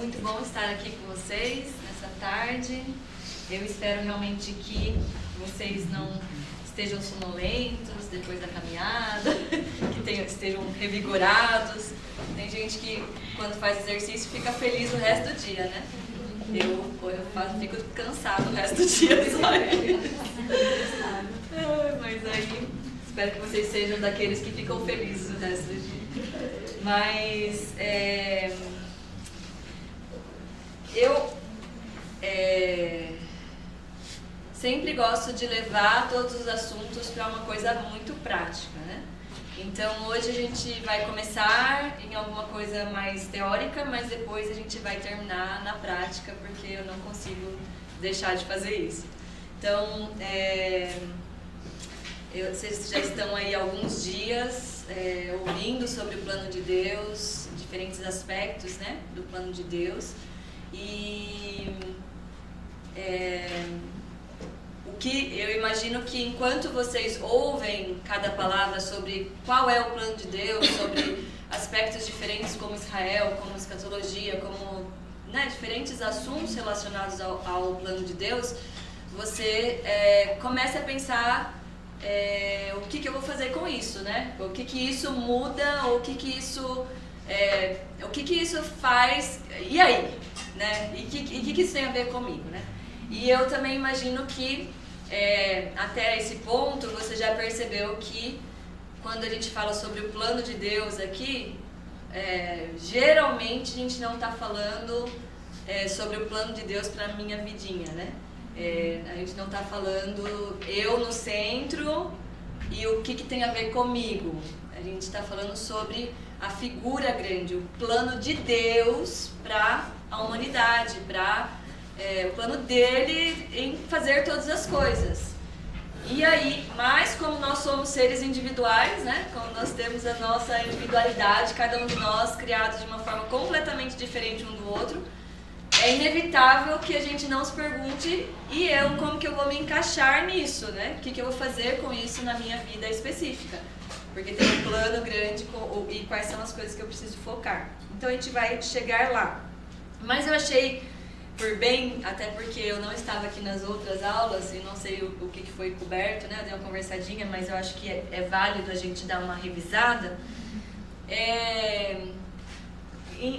muito bom estar aqui com vocês nessa tarde. Eu espero realmente que vocês não estejam sonolentos depois da caminhada, que estejam revigorados. Tem gente que, quando faz exercício, fica feliz o resto do dia, né? Eu fico cansado o resto do dia só. Mas aí, espero que vocês sejam daqueles que ficam felizes o resto do dia. Mas eu sempre gosto de levar todos os assuntos para uma coisa muito prática, né? Então hoje a gente vai começar em alguma coisa mais teórica, mas depois a gente vai terminar na prática, porque eu não consigo deixar de fazer isso. Então, vocês já estão aí há alguns dias ouvindo sobre o plano de Deus, diferentes aspectos, né, do plano de Deus. E o que eu imagino que enquanto vocês ouvem cada palavra sobre qual é o plano de Deus, sobre aspectos diferentes como Israel, como escatologia, como, né, diferentes assuntos relacionados ao plano de Deus, você começa a pensar o que eu vou fazer com isso, né? O que isso muda, o que isso faz, e aí, né? E o que isso tem a ver comigo, né? E eu também imagino que até esse ponto você já percebeu que quando a gente fala sobre o plano de Deus aqui, geralmente a gente não está falando sobre o plano de Deus para a minha vidinha, né? A gente não está falando eu no centro e o que tem a ver comigo. A gente está falando sobre a figura grande, o plano de Deus para a humanidade, para o plano dele em fazer todas as coisas. E aí, mas como nós somos seres individuais, né? Como nós temos a nossa individualidade, cada um de nós criados de uma forma completamente diferente um do outro, é inevitável que a gente não se pergunte, e eu, como que eu vou me encaixar nisso, né? O que eu vou fazer com isso na minha vida específica? Porque tem um plano grande e quais são as coisas que eu preciso focar. Então a gente vai chegar lá. Mas eu achei por bem, até porque eu não estava aqui nas outras aulas e não sei o que foi coberto, né? Eu dei uma conversadinha, mas eu acho que é válido a gente dar uma revisada.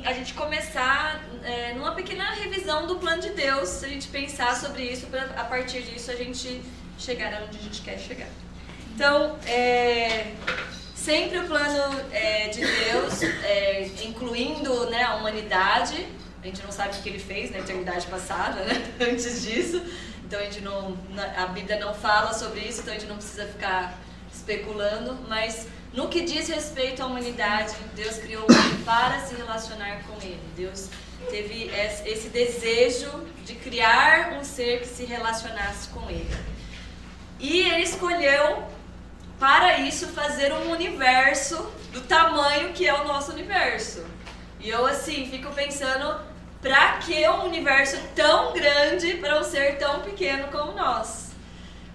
A gente começar numa pequena revisão do plano de Deus, se a gente pensar sobre isso, para a partir disso a gente chegar onde a gente quer chegar. Então, sempre o plano de Deus, incluindo, né, a humanidade, a gente não sabe o que ele fez na eternidade passada, né, antes disso, então a Bíblia não fala sobre isso, então a gente não precisa ficar especulando, mas no que diz respeito à humanidade, Deus criou o homem para se relacionar com ele. Deus teve esse desejo de criar um ser que se relacionasse com ele. E ele escolheu, para isso, fazer um universo do tamanho que é o nosso universo. E eu, assim, fico pensando, para que um universo tão grande para um ser tão pequeno como nós?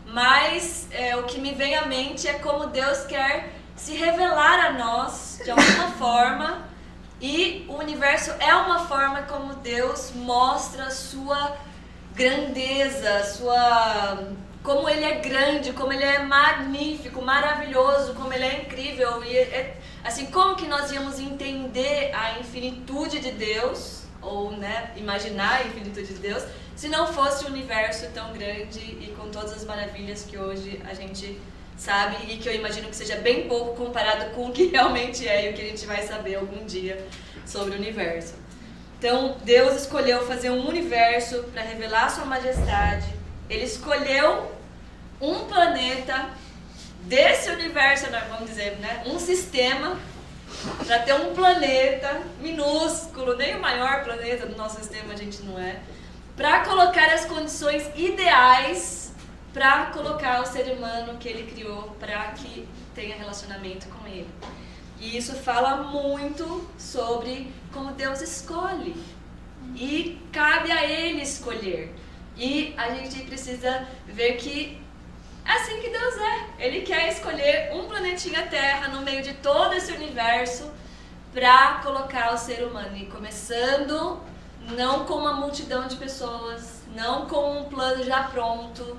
Mas o que me vem à mente é como Deus quer se revelar a nós de alguma forma, e o universo é uma forma como Deus mostra a sua grandeza, como ele é grande, como ele é magnífico, maravilhoso, como ele é incrível. E assim, como que nós íamos entender a infinitude de Deus, ou, né, imaginar a infinitude de Deus, se não fosse um universo tão grande e com todas as maravilhas que hoje a gente sabe, e que eu imagino que seja bem pouco comparado com o que realmente é e o que a gente vai saber algum dia sobre o universo. Então, Deus escolheu fazer um universo para revelar sua majestade. Ele escolheu um planeta desse universo, vamos dizer, né, um sistema, para ter um planeta minúsculo, nem o maior planeta do nosso sistema a gente não é, para colocar as condições ideais para colocar o ser humano que ele criou para que tenha relacionamento com ele. E isso fala muito sobre como Deus escolhe. E cabe a ele escolher. E a gente precisa ver que é assim que Deus é. Ele quer escolher um planetinha Terra no meio de todo esse universo para colocar o ser humano. E começando não com uma multidão de pessoas, não com um plano já pronto,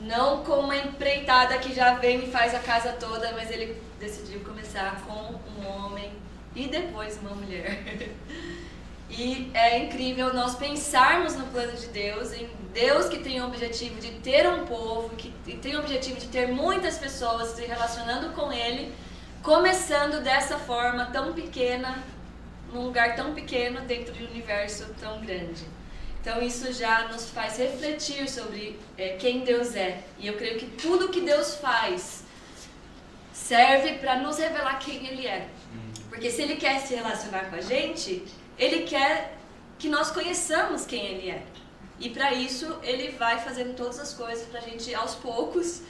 não com uma empreitada que já vem e faz a casa toda, mas ele decidiu começar com um homem e depois uma mulher. E é incrível nós pensarmos no plano de Deus, em Deus que tem o objetivo de ter um povo, que tem o objetivo de ter muitas pessoas se relacionando com Ele, começando dessa forma tão pequena, num lugar tão pequeno dentro de um universo tão grande. Então isso já nos faz refletir sobre quem Deus é. E eu creio que tudo que Deus faz serve para nos revelar quem Ele é. Porque se Ele quer se relacionar com a gente, Ele quer que nós conheçamos quem Ele é. E para isso Ele vai fazendo todas as coisas para a gente aos poucos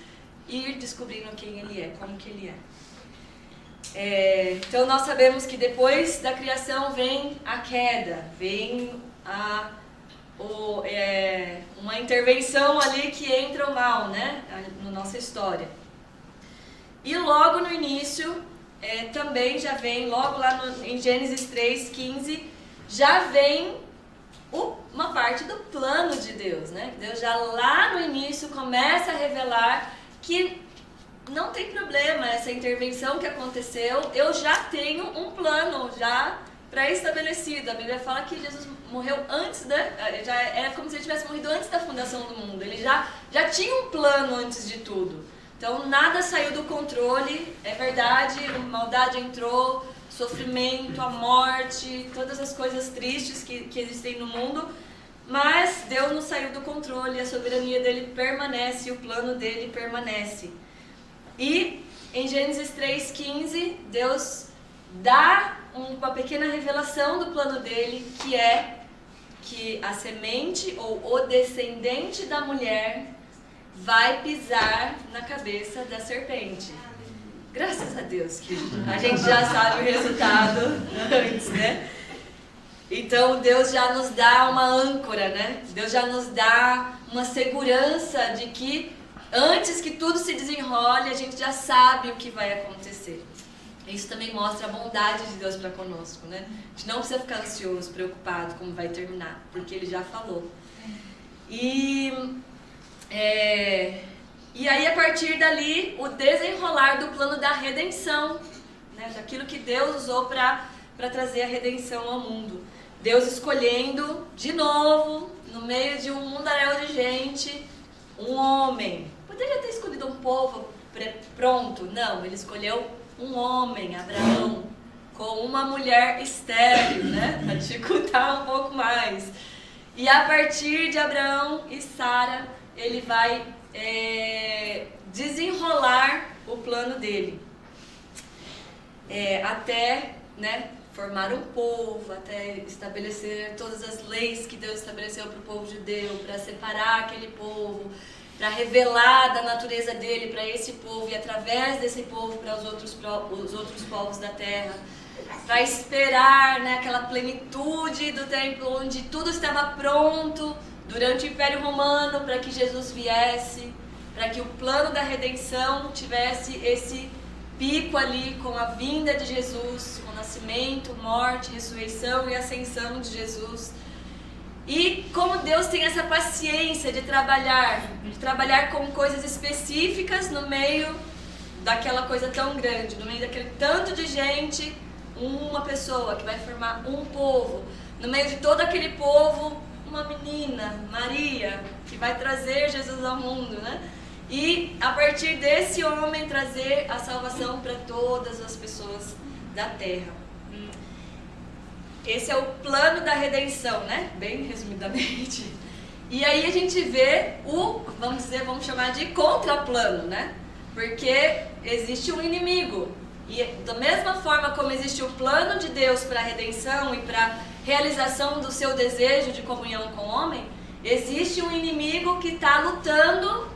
ir descobrindo quem Ele é, como que Ele é. Então nós sabemos que depois da criação vem a queda, vem uma intervenção ali que entra o mal, né, na nossa história. E logo no início, também já vem, logo lá em Gênesis 3:15, já vem uma parte do plano de Deus, né? Deus já lá no início começa a revelar que não tem problema essa intervenção que aconteceu, eu já tenho um plano já pré-estabelecido. A Bíblia fala que Jesus morreu antes, já era como se ele tivesse morrido antes da fundação do mundo. Ele já tinha um plano antes de tudo. Então nada saiu do controle, é verdade, a maldade entrou, sofrimento, a morte, todas as coisas tristes que existem no mundo, mas Deus não saiu do controle, a soberania dele permanece, o plano dele permanece. E em Gênesis 3:15, Deus dá uma pequena revelação do plano dele, que é que a semente ou o descendente da mulher vai pisar na cabeça da serpente. Graças a Deus que a gente já sabe o resultado antes, né? Então Deus já nos dá uma âncora, né? Deus já nos dá uma segurança de que antes que tudo se desenrole, a gente já sabe o que vai acontecer. Isso também mostra a bondade de Deus para conosco, né? A gente não precisa ficar ansioso, preocupado como vai terminar, porque Ele já falou. E aí, a partir dali, o desenrolar do plano da redenção, né? Daquilo que Deus usou para trazer a redenção ao mundo. Deus escolhendo, de novo, no meio de um mundaréu de gente, um homem. Poderia ter escolhido um povo pronto. Não, ele escolheu um homem, Abraão, com uma mulher estéril, né? Para dificultar um pouco mais. E a partir de Abraão e Sara, ele vai desenrolar o plano dele. Até, né, formar um povo, até estabelecer todas as leis que Deus estabeleceu para o povo judeu, para separar aquele povo, para revelar da natureza dele para esse povo e através desse povo para os outros povos da terra, para esperar, né, aquela plenitude do tempo onde tudo estava pronto durante o Império Romano para que Jesus viesse, para que o plano da redenção tivesse esse pico ali com a vinda de Jesus, com o nascimento, morte, ressurreição e ascensão de Jesus. E como Deus tem essa paciência de trabalhar com coisas específicas no meio daquela coisa tão grande, no meio daquele tanto de gente, uma pessoa que vai formar um povo, no meio de todo aquele povo, uma menina, Maria, que vai trazer Jesus ao mundo, né? E a partir desse homem trazer a salvação para todas as pessoas da terra. Esse é o plano da redenção, né? Bem resumidamente. E aí a gente vê vamos chamar de contraplano, né? Porque existe um inimigo. E da mesma forma como existe o plano de Deus para a redenção e para a realização do seu desejo de comunhão com o homem, existe um inimigo que está lutando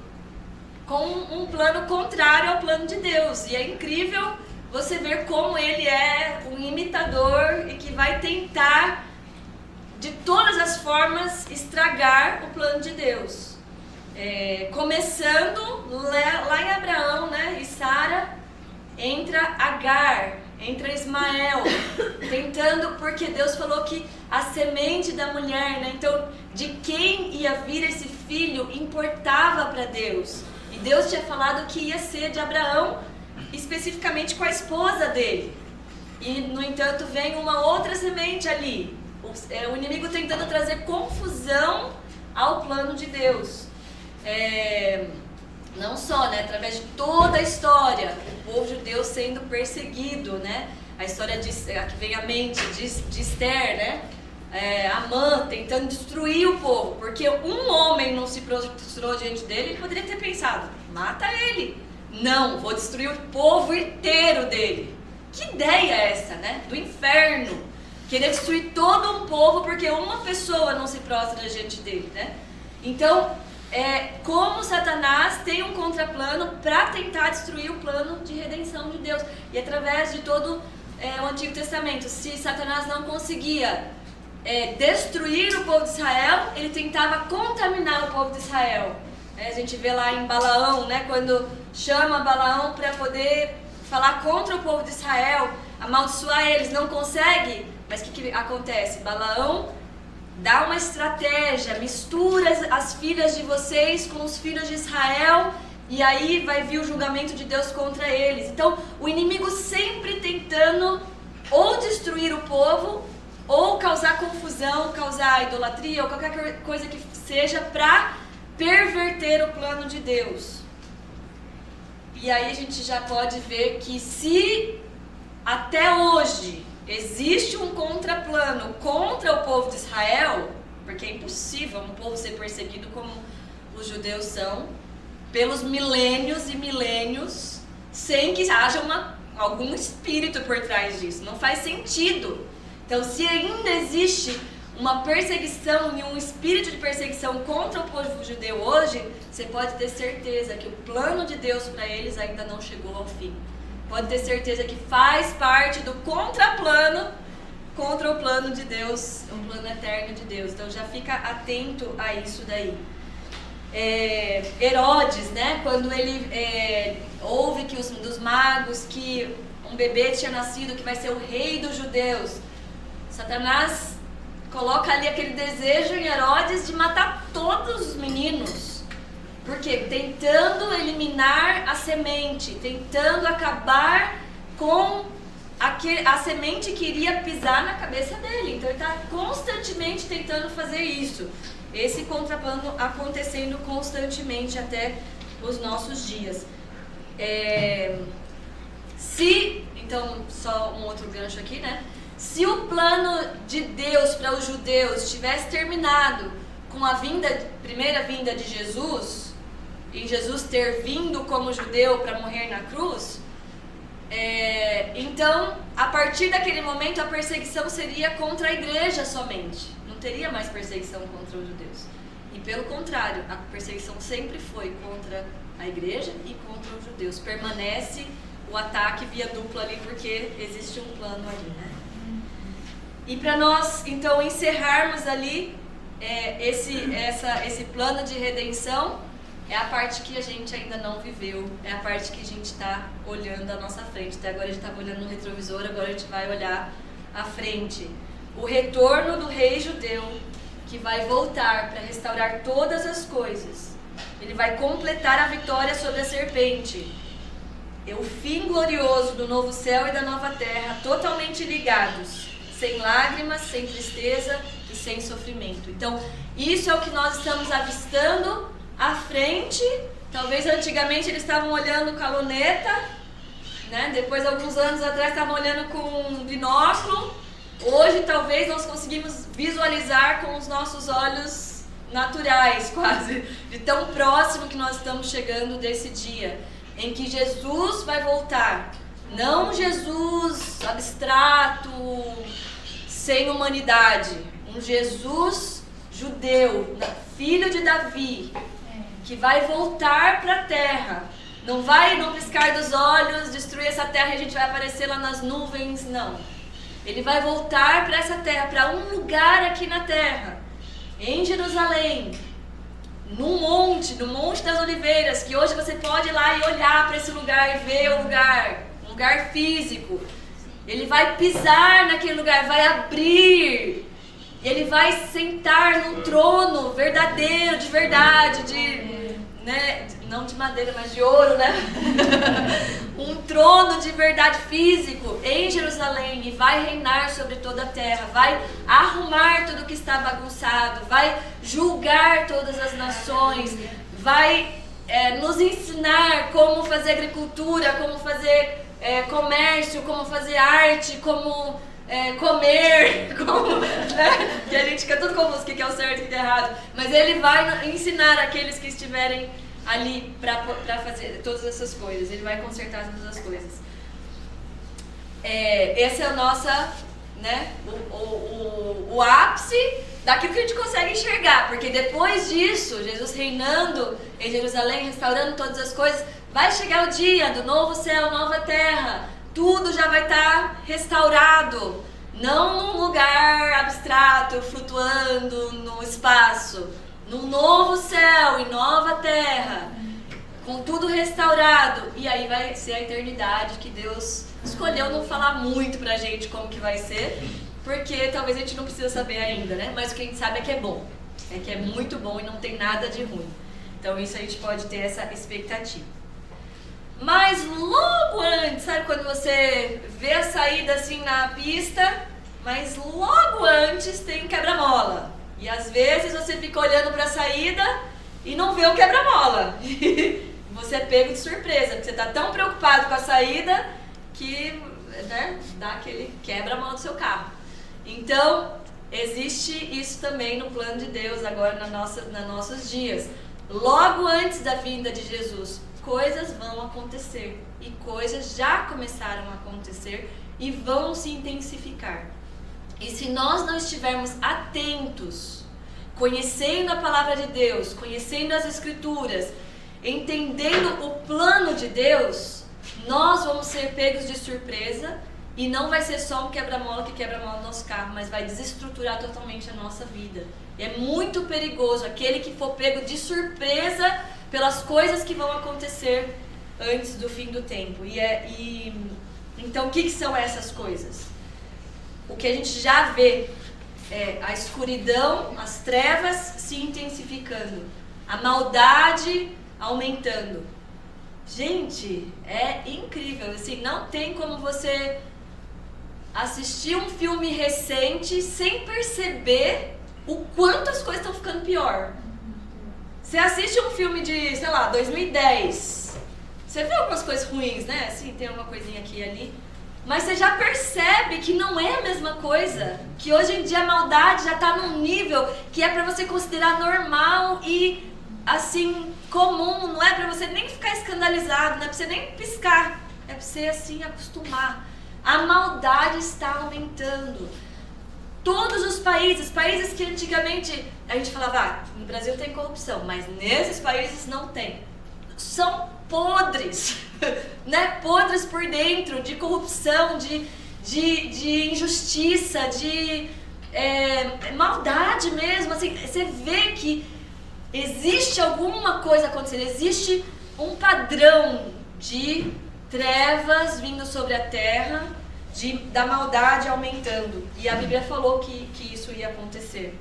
com um plano contrário ao plano de Deus. E é incrível você ver como ele é um imitador e que vai tentar, de todas as formas, estragar o plano de Deus. Começando lá em Abraão, né, e Sara, entra Agar, entra Ismael, tentando, porque Deus falou que a semente da mulher, né? Então, de quem ia vir esse filho importava para Deus. E Deus tinha falado que ia ser de Abraão, especificamente com a esposa dele. E, no entanto, vem uma outra semente ali. O inimigo tentando trazer confusão ao plano de Deus. Não só, né? Através de toda a história, o povo judeu sendo perseguido, né? A história que vem à mente de Esther, né? Amã tentando destruir o povo, porque um homem não se prostrou diante dele, ele poderia ter pensado, mata ele. Não, vou destruir o povo inteiro dele. Que ideia é essa, né? Do inferno. Querer destruir todo um povo porque uma pessoa não se prostra diante dele, né? Então, como Satanás tem um contraplano para tentar destruir o plano de redenção de Deus. E através de todo o Antigo Testamento, se Satanás não conseguia destruir o povo de Israel, ele tentava contaminar o povo de Israel. A gente vê lá em Balaão, né, quando chama Balaão para poder falar contra o povo de Israel, amaldiçoar eles, não consegue, mas o que acontece? Balaão dá uma estratégia, mistura as filhas de vocês com os filhos de Israel, e aí vai vir o julgamento de Deus contra eles. Então, o inimigo sempre tentando ou destruir o povo, ou causar confusão, causar idolatria, ou qualquer coisa que seja para perverter o plano de Deus. E aí a gente já pode ver que se até hoje existe um contraplano contra o povo de Israel, porque é impossível um povo ser perseguido como os judeus são, pelos milênios e milênios, sem que haja algum espírito por trás disso. Não faz sentido. Então, se ainda existe uma perseguição e um espírito de perseguição contra o povo judeu hoje, você pode ter certeza que o plano de Deus para eles ainda não chegou ao fim. Pode ter certeza que faz parte do contraplano contra o plano de Deus, o plano eterno de Deus. Então já fica atento a isso daí. Herodes, né, quando ele ouve que dos magos que um bebê tinha nascido que vai ser o rei dos judeus, Satanás coloca ali aquele desejo em Herodes de matar todos os meninos. Por quê? Tentando eliminar a semente, tentando acabar com a semente que iria pisar na cabeça dele. Então ele está constantemente tentando fazer isso. Esse contraplano acontecendo constantemente até os nossos dias. Então, só um outro gancho aqui, né? Se o plano de Deus para os judeus tivesse terminado com a primeira vinda de Jesus, e Jesus ter vindo como judeu para morrer na cruz, então, a partir daquele momento, a perseguição seria contra a igreja somente. Não teria mais perseguição contra os judeus. E pelo contrário, a perseguição sempre foi contra a igreja e contra os judeus. Permanece o ataque via dupla ali, porque existe um plano ali, né? E para nós, então, encerrarmos ali esse plano de redenção, é a parte que a gente ainda não viveu, é a parte que a gente está olhando à nossa frente. Até agora a gente estava olhando no retrovisor, agora a gente vai olhar à frente. O retorno do rei judeu, que vai voltar para restaurar todas as coisas. Ele vai completar a vitória sobre a serpente. É o fim glorioso do novo céu e da nova terra, totalmente ligados, sem lágrimas, sem tristeza e sem sofrimento. Então, isso é o que nós estamos avistando à frente. Talvez antigamente eles estavam olhando com a luneta, né? Depois, alguns anos atrás, estavam olhando com um binóculo. Hoje, talvez, nós conseguimos visualizar com os nossos olhos naturais, quase, de tão próximo que nós estamos chegando desse dia, em que Jesus vai voltar. Não Jesus abstrato, sem humanidade. Um Jesus judeu, filho de Davi, que vai voltar para a terra. Não vai, num piscar dos olhos, destruir essa terra e a gente vai aparecer lá nas nuvens, não. Ele vai voltar para essa terra, para um lugar aqui na terra, em Jerusalém, no Monte das Oliveiras, que hoje você pode ir lá e olhar para esse lugar e ver o lugar, um lugar físico. Ele vai pisar naquele lugar, vai abrir Ele vai sentar num trono verdadeiro, de verdade, não de madeira, mas de ouro, né? Um trono de verdade físico em Jerusalém, e vai reinar sobre toda a terra, vai arrumar tudo que está bagunçado, vai julgar todas as nações, vai nos ensinar como fazer agricultura, como fazer comércio, como fazer arte, como comer, como, né? Que a gente fica tudo confuso, o que é o certo e o que é errado. Mas ele vai ensinar aqueles que estiverem ali para fazer todas essas coisas. Ele vai consertar todas as coisas. Essa é a nossa, né, o ápice daquilo que a gente consegue enxergar. Porque depois disso, Jesus reinando em Jerusalém, restaurando todas as coisas, vai chegar o dia do novo céu, nova terra. Tudo já vai estar restaurado. Não num lugar abstrato, flutuando no espaço. Num novo céu e nova terra, com tudo restaurado. E aí vai ser a eternidade que Deus escolheu não falar muito pra gente como que vai ser, porque talvez a gente não precisa saber ainda, né? Mas o que a gente sabe é que é bom, é que é muito bom e não tem nada de ruim. Então isso a gente pode ter essa expectativa. Mas logo antes, sabe quando você vê a saída assim na pista, mas logo antes tem um quebra-mola. E às vezes você fica olhando para a saída e não vê o quebra-mola. Você é pego de surpresa, porque você está tão preocupado com a saída que, né, dá aquele quebra-mola do seu carro. Então, existe isso também no plano de Deus agora nos nossos dias. Logo antes da vinda de Jesus, coisas vão acontecer. E coisas já começaram a acontecer e vão se intensificar. E se nós não estivermos atentos, conhecendo a palavra de Deus, conhecendo as Escrituras, entendendo o plano de Deus, nós vamos ser pegos de surpresa e não vai ser só um quebra-mola que quebra-mola no nosso carro, mas vai desestruturar totalmente a nossa vida. E é muito perigoso aquele que for pego de surpresa pelas coisas que vão acontecer antes do fim do tempo. Então, o que são essas coisas? O que a gente já vê é a escuridão, as trevas se intensificando, a maldade aumentando. Gente, é incrível, assim, não tem como você assistir um filme recente sem perceber o quanto as coisas estão ficando pior. Você assiste um filme de, sei lá, 2010, você vê algumas coisas ruins, né? Assim, tem uma coisinha aqui e ali. Mas você já percebe que não é a mesma coisa, que hoje em dia a maldade já está num nível que é para você considerar normal e, assim, comum, não é para você nem ficar escandalizado, não é para você nem piscar, é para você, assim, acostumar. A maldade está aumentando. Todos os países que antigamente a gente falava, no Brasil tem corrupção, mas nesses países não tem. São podres, né? Podres por dentro, de corrupção, de injustiça, de maldade mesmo. Assim, você vê que existe alguma coisa acontecendo, existe um padrão de trevas vindo sobre a terra, da maldade aumentando. E a Bíblia falou que isso ia acontecer.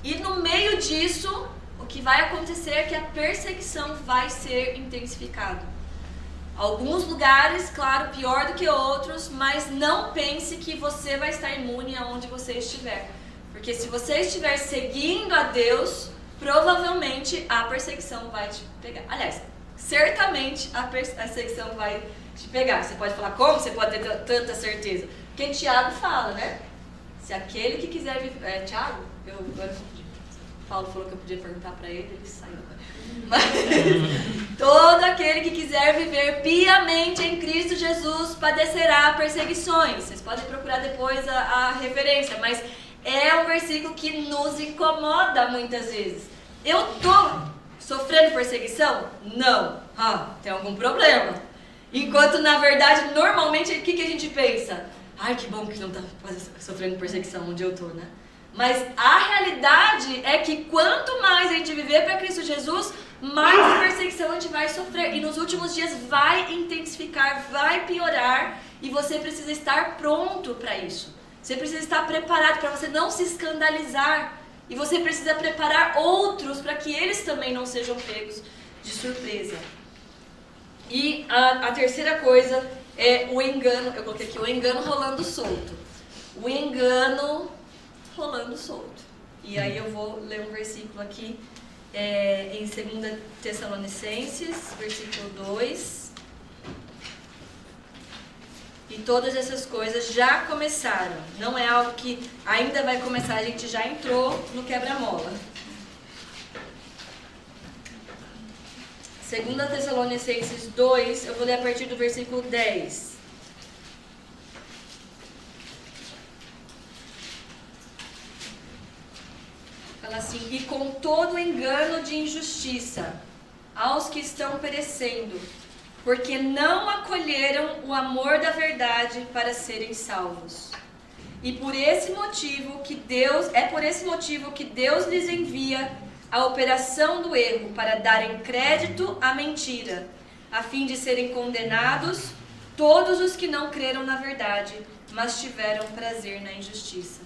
E no meio disso, o que vai acontecer é que a perseguição vai ser intensificada. Alguns lugares, claro, pior do que outros, mas não pense que você vai estar imune aonde você estiver. Porque se você estiver seguindo a Deus, provavelmente a perseguição vai te pegar. Aliás, certamente a perseguição vai te pegar. Você pode falar como? Você pode ter tanta certeza? Porque Tiago fala, né? Se aquele que quiser viver... Tiago? Eu agora confundi. Paulo falou que eu podia perguntar para ele saiu agora. Mas todo aquele que quiser viver piamente em Cristo Jesus padecerá perseguições. Vocês podem procurar depois a referência, mas é um versículo que nos incomoda muitas vezes. Eu tô sofrendo perseguição? Não. Tem algum problema. Enquanto, na verdade, normalmente, o que a gente pensa? Ai, que bom que não tá sofrendo perseguição onde eu tô, né? Mas a realidade é que quanto mais a gente viver para Cristo Jesus, mais perseguição a gente vai sofrer. E nos últimos dias vai intensificar, vai piorar. E você precisa estar pronto para isso. Você precisa estar preparado para você não se escandalizar. E você precisa preparar outros para que eles também não sejam pegos de surpresa. E a terceira coisa é o engano. Eu coloquei aqui o engano rolando solto. O engano rolando solto. E aí eu vou ler um versículo aqui em 2 Tessalonicenses, versículo 2. E todas essas coisas já começaram. Não é algo que ainda vai começar, a gente já entrou no quebra-mola. 2 Tessalonicenses 2, eu vou ler a partir do versículo 10. Fala assim: e com todo engano de injustiça aos que estão perecendo, porque não acolheram o amor da verdade para serem salvos. E por esse motivo que Deus lhes envia a operação do erro para darem crédito à mentira, a fim de serem condenados todos os que não creram na verdade, mas tiveram prazer na injustiça.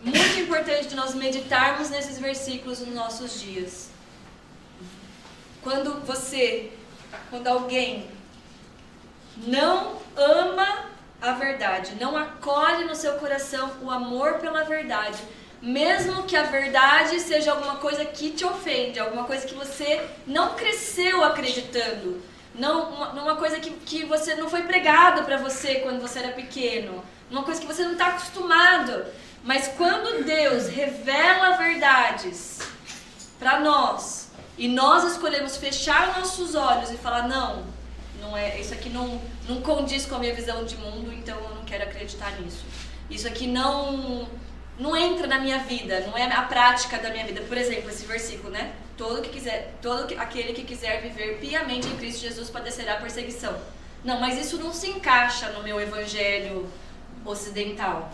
Muito importante de nós meditarmos nesses versículos nos nossos dias. Quando alguém não ama a verdade, não acolhe no seu coração o amor pela verdade, mesmo que a verdade seja alguma coisa que te ofende, alguma coisa que você não cresceu acreditando, uma coisa que você não foi pregado para você quando você era pequeno, uma coisa que você não está acostumado, mas quando Deus revela verdades para nós, e nós escolhemos fechar nossos olhos e falar, não é, isso aqui não condiz com a minha visão de mundo, então eu não quero acreditar nisso. Isso aqui não entra na minha vida, não é a prática da minha vida. Por exemplo, esse versículo, né? Todo aquele que quiser viver piamente em Cristo Jesus padecerá perseguição. Não, mas isso não se encaixa no meu evangelho ocidental.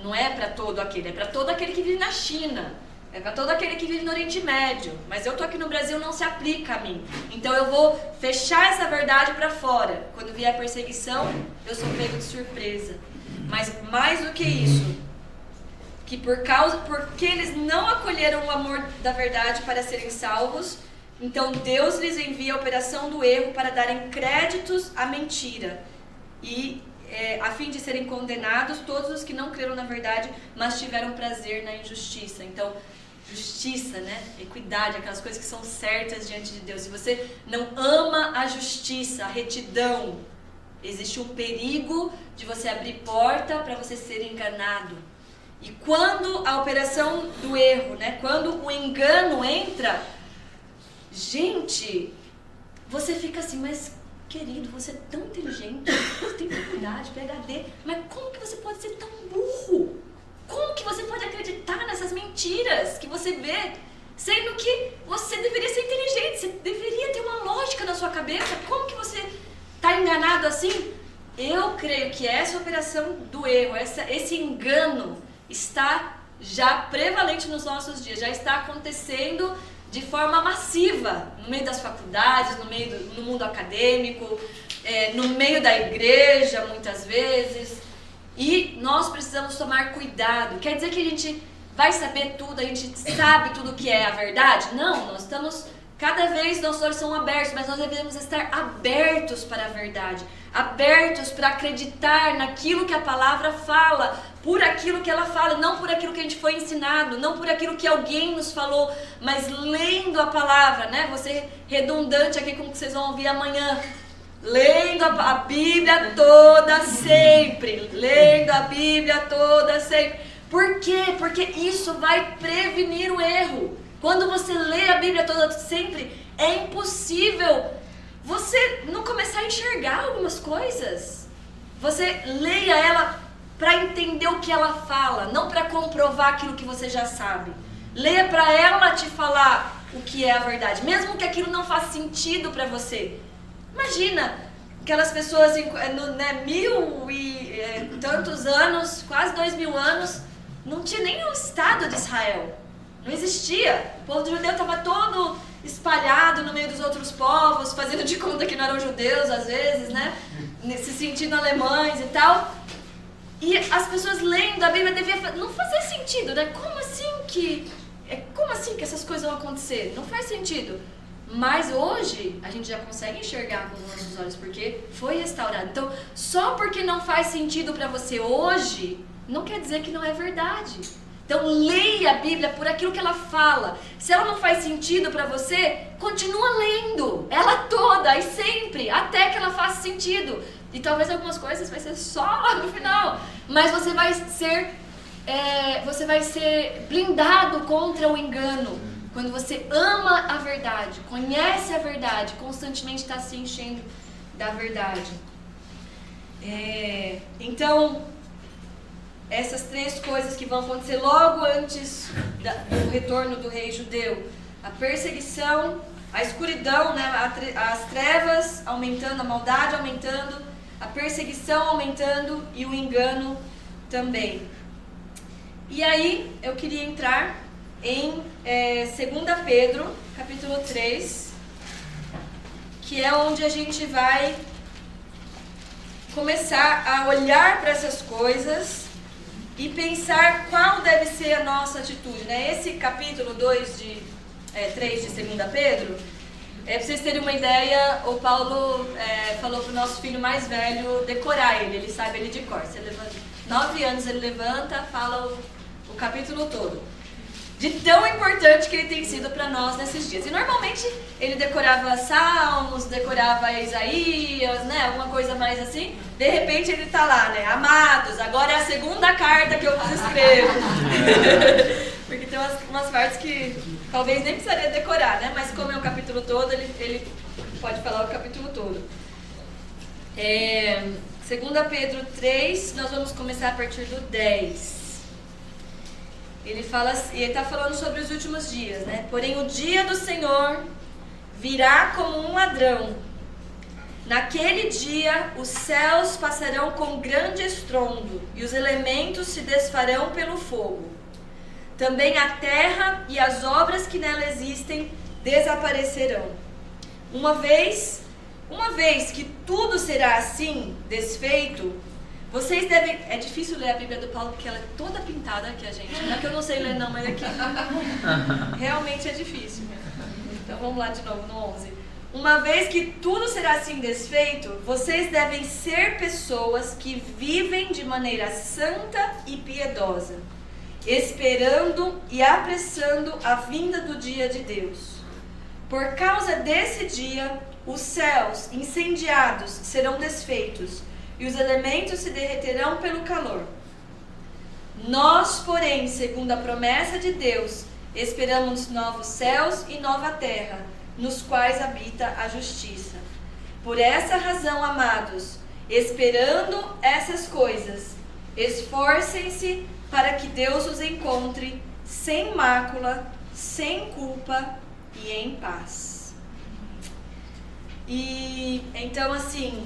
Não é para todo aquele, é para todo aquele que vive na China. É para todo aquele que vive no Oriente Médio. Mas eu tô aqui no Brasil, não se aplica a mim. Então eu vou fechar essa verdade para fora. Quando vier a perseguição, eu sou pego de surpresa. Mas mais do que isso, que porque eles não acolheram o amor da verdade para serem salvos, então Deus lhes envia a operação do erro para darem créditos à mentira. E a fim de serem condenados todos os que não creram na verdade, mas tiveram prazer na injustiça. Então, justiça, né? Equidade, aquelas coisas que são certas diante de Deus. Se você não ama a justiça, a retidão, existe um perigo de você abrir porta para você ser enganado. E quando a operação do erro, né? Quando o engano entra, gente, você fica assim, mas querido, você é tão inteligente, você tem faculdade, PhD, mas como que você pode ser tão burro? Como que você pode acreditar nessas mentiras que você vê? Sendo que você deveria ser inteligente, você deveria ter uma lógica na sua cabeça. Como que você está enganado assim? Eu creio que essa operação do erro, esse engano está já prevalente nos nossos dias, já está acontecendo de forma massiva, no meio das faculdades, no mundo acadêmico, no meio da igreja, muitas vezes. E nós precisamos tomar cuidado. Quer dizer que a gente vai saber tudo, a gente sabe tudo que é a verdade? Não, nós estamos, cada vez nossos olhos são abertos, mas nós devemos estar abertos para a verdade, abertos para acreditar naquilo que a palavra fala, por aquilo que ela fala, não por aquilo que a gente foi ensinado, não por aquilo que alguém nos falou, mas lendo a palavra, né? Vou ser redundante aqui com o que vocês vão ouvir amanhã. Lendo a Bíblia toda sempre. Lendo a Bíblia toda sempre. Por quê? Porque isso vai prevenir o erro. Quando você lê a Bíblia toda sempre, é impossível você não começar a enxergar algumas coisas. Você leia ela para entender o que ela fala, não para comprovar aquilo que você já sabe. Leia para ela te falar o que é a verdade, mesmo que aquilo não faça sentido para você. Imagina aquelas pessoas, mil e tantos anos, quase 2000 anos, não tinha nem o Estado de Israel. Não existia. O povo judeu estava todo espalhado no meio dos outros povos, fazendo de conta que não eram judeus às vezes, né? Se sentindo alemães e tal. E as pessoas lendo a Bíblia devia não fazer sentido, né? Como assim que essas coisas vão acontecer? Não faz sentido. Mas hoje a gente já consegue enxergar com os nossos olhos, porque foi restaurado. Então, só porque não faz sentido para você hoje, não quer dizer que não é verdade. Então, leia a Bíblia por aquilo que ela fala. Se ela não faz sentido para você, continua lendo ela toda e sempre, até que ela faça sentido. E talvez algumas coisas vai ser só lá no final, mas você vai ser blindado contra o engano. Quando você ama a verdade, conhece a verdade, constantemente está se enchendo da verdade. Então, essas 3 coisas que vão acontecer logo antes do retorno do rei judeu: a perseguição, a escuridão, né, as trevas aumentando, a maldade aumentando, a perseguição aumentando e o engano também. E aí eu queria entrar em 2 Pedro, capítulo 3, que é onde a gente vai começar a olhar para essas coisas e pensar qual deve ser a nossa atitude, né? Esse capítulo 3 de 2 Pedro, para vocês terem uma ideia, o Paulo falou para o nosso filho mais velho decorar ele sabe ele de cor. 9 anos ele levanta, fala o capítulo todo. De tão importante que ele tem sido para nós nesses dias. E normalmente ele decorava Salmos, decorava Isaías, né? Alguma coisa mais assim. De repente ele tá lá, né? Amados, agora é a 2ª carta que eu vos escrevo. Porque tem umas partes que talvez nem precisaria decorar, né? Mas como é o capítulo todo, ele pode falar o capítulo todo. 2 Pedro 3, nós vamos começar a partir do 10. Ele está falando sobre os últimos dias, né? Porém, o dia do Senhor virá como um ladrão. Naquele dia, os céus passarão com grande estrondo e os elementos se desfarão pelo fogo. Também a terra e as obras que nela existem desaparecerão. Uma vez que tudo será assim, desfeito, vocês devem... É difícil ler a Bíblia do Paulo porque ela é toda pintada aqui, a gente. Não é que eu não sei ler não, mas aqui realmente é difícil. Então vamos lá de novo no 11. Uma vez que tudo será assim desfeito, vocês devem ser pessoas que vivem de maneira santa e piedosa, esperando e apressando a vinda do dia de Deus. Por causa desse dia, os céus incendiados serão desfeitos e os elementos se derreterão pelo calor. Nós, porém, segundo a promessa de Deus, esperamos novos céus e nova terra, nos quais habita a justiça. Por essa razão, amados, esperando essas coisas, esforcem-se para que Deus os encontre sem mácula, sem culpa e em paz. E então, assim,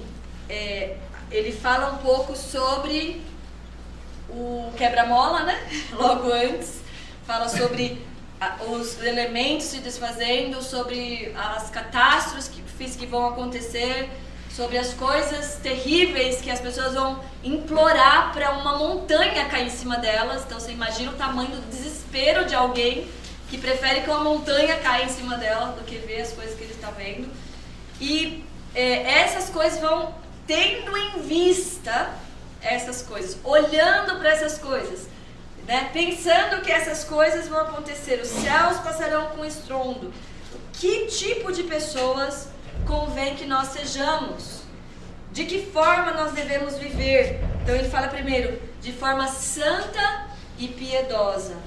ele fala um pouco sobre o quebra-mola, né? Logo antes, fala sobre os elementos se desfazendo, sobre as catástrofes que vão acontecer, sobre as coisas terríveis que as pessoas vão implorar para uma montanha cair em cima delas. Então você imagina o tamanho do desespero de alguém que prefere que uma montanha caia em cima dela do que ver as coisas que ele está vendo. E essas coisas vão tendo em vista essas coisas, olhando para essas coisas, né? Pensando que essas coisas vão acontecer, os céus passarão com estrondo. Que tipo de pessoas convém que nós sejamos? De que forma nós devemos viver? Então ele fala primeiro, de forma santa e piedosa,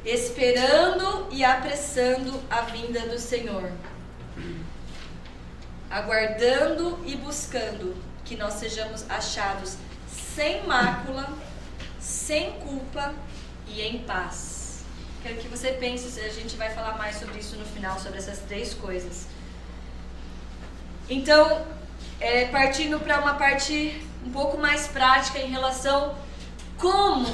esperando e apressando a vinda do Senhor, aguardando e buscando que nós sejamos achados sem mácula, sem culpa e em paz. Quero que você pense, a gente vai falar mais sobre isso no final, sobre essas 3 coisas. Então, partindo para uma parte um pouco mais prática em relação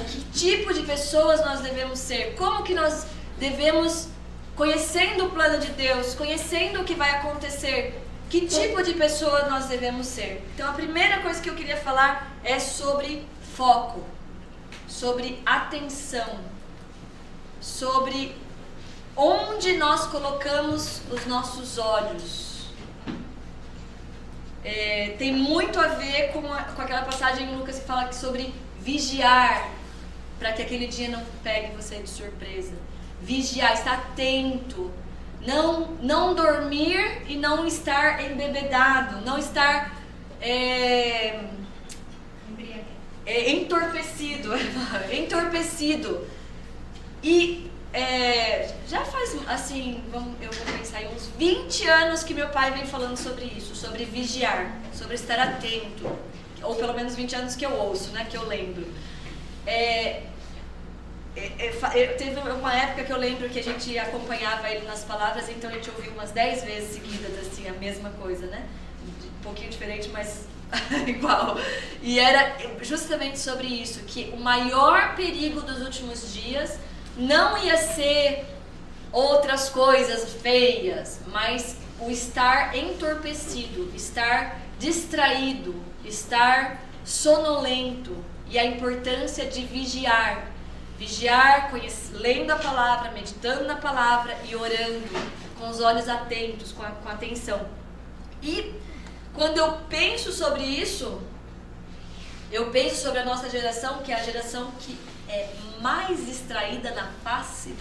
que tipo de pessoas nós devemos ser, como que nós devemos, conhecendo o plano de Deus, conhecendo o que vai acontecer, Que tipo de pessoa nós devemos ser? Então a primeira coisa que eu queria falar é sobre foco, sobre atenção, sobre onde nós colocamos os nossos olhos. Tem muito a ver com aquela passagem em Lucas que fala sobre vigiar, para que aquele dia não pegue você de surpresa. Vigiar, estar atento. Não dormir e não estar embebedado, não estar entorpecido. E já faz, assim, eu vou pensar em uns 20 anos que meu pai vem falando sobre isso, sobre vigiar, sobre estar atento. Ou pelo menos 20 anos que eu ouço, né, que eu lembro. Teve uma época que eu lembro que a gente acompanhava ele nas palavras, então a gente ouviu umas 10 vezes seguidas, assim, a mesma coisa, né? Um pouquinho diferente, mas igual. E era justamente sobre isso, que o maior perigo dos últimos dias não ia ser outras coisas feias, mas o estar entorpecido, estar distraído, estar sonolento, e a importância de vigiar. Vigiar, lendo a palavra, meditando na palavra e orando, com os olhos atentos, com atenção. E quando eu penso sobre isso, eu penso sobre a nossa geração, que é a geração que é mais distraída na face,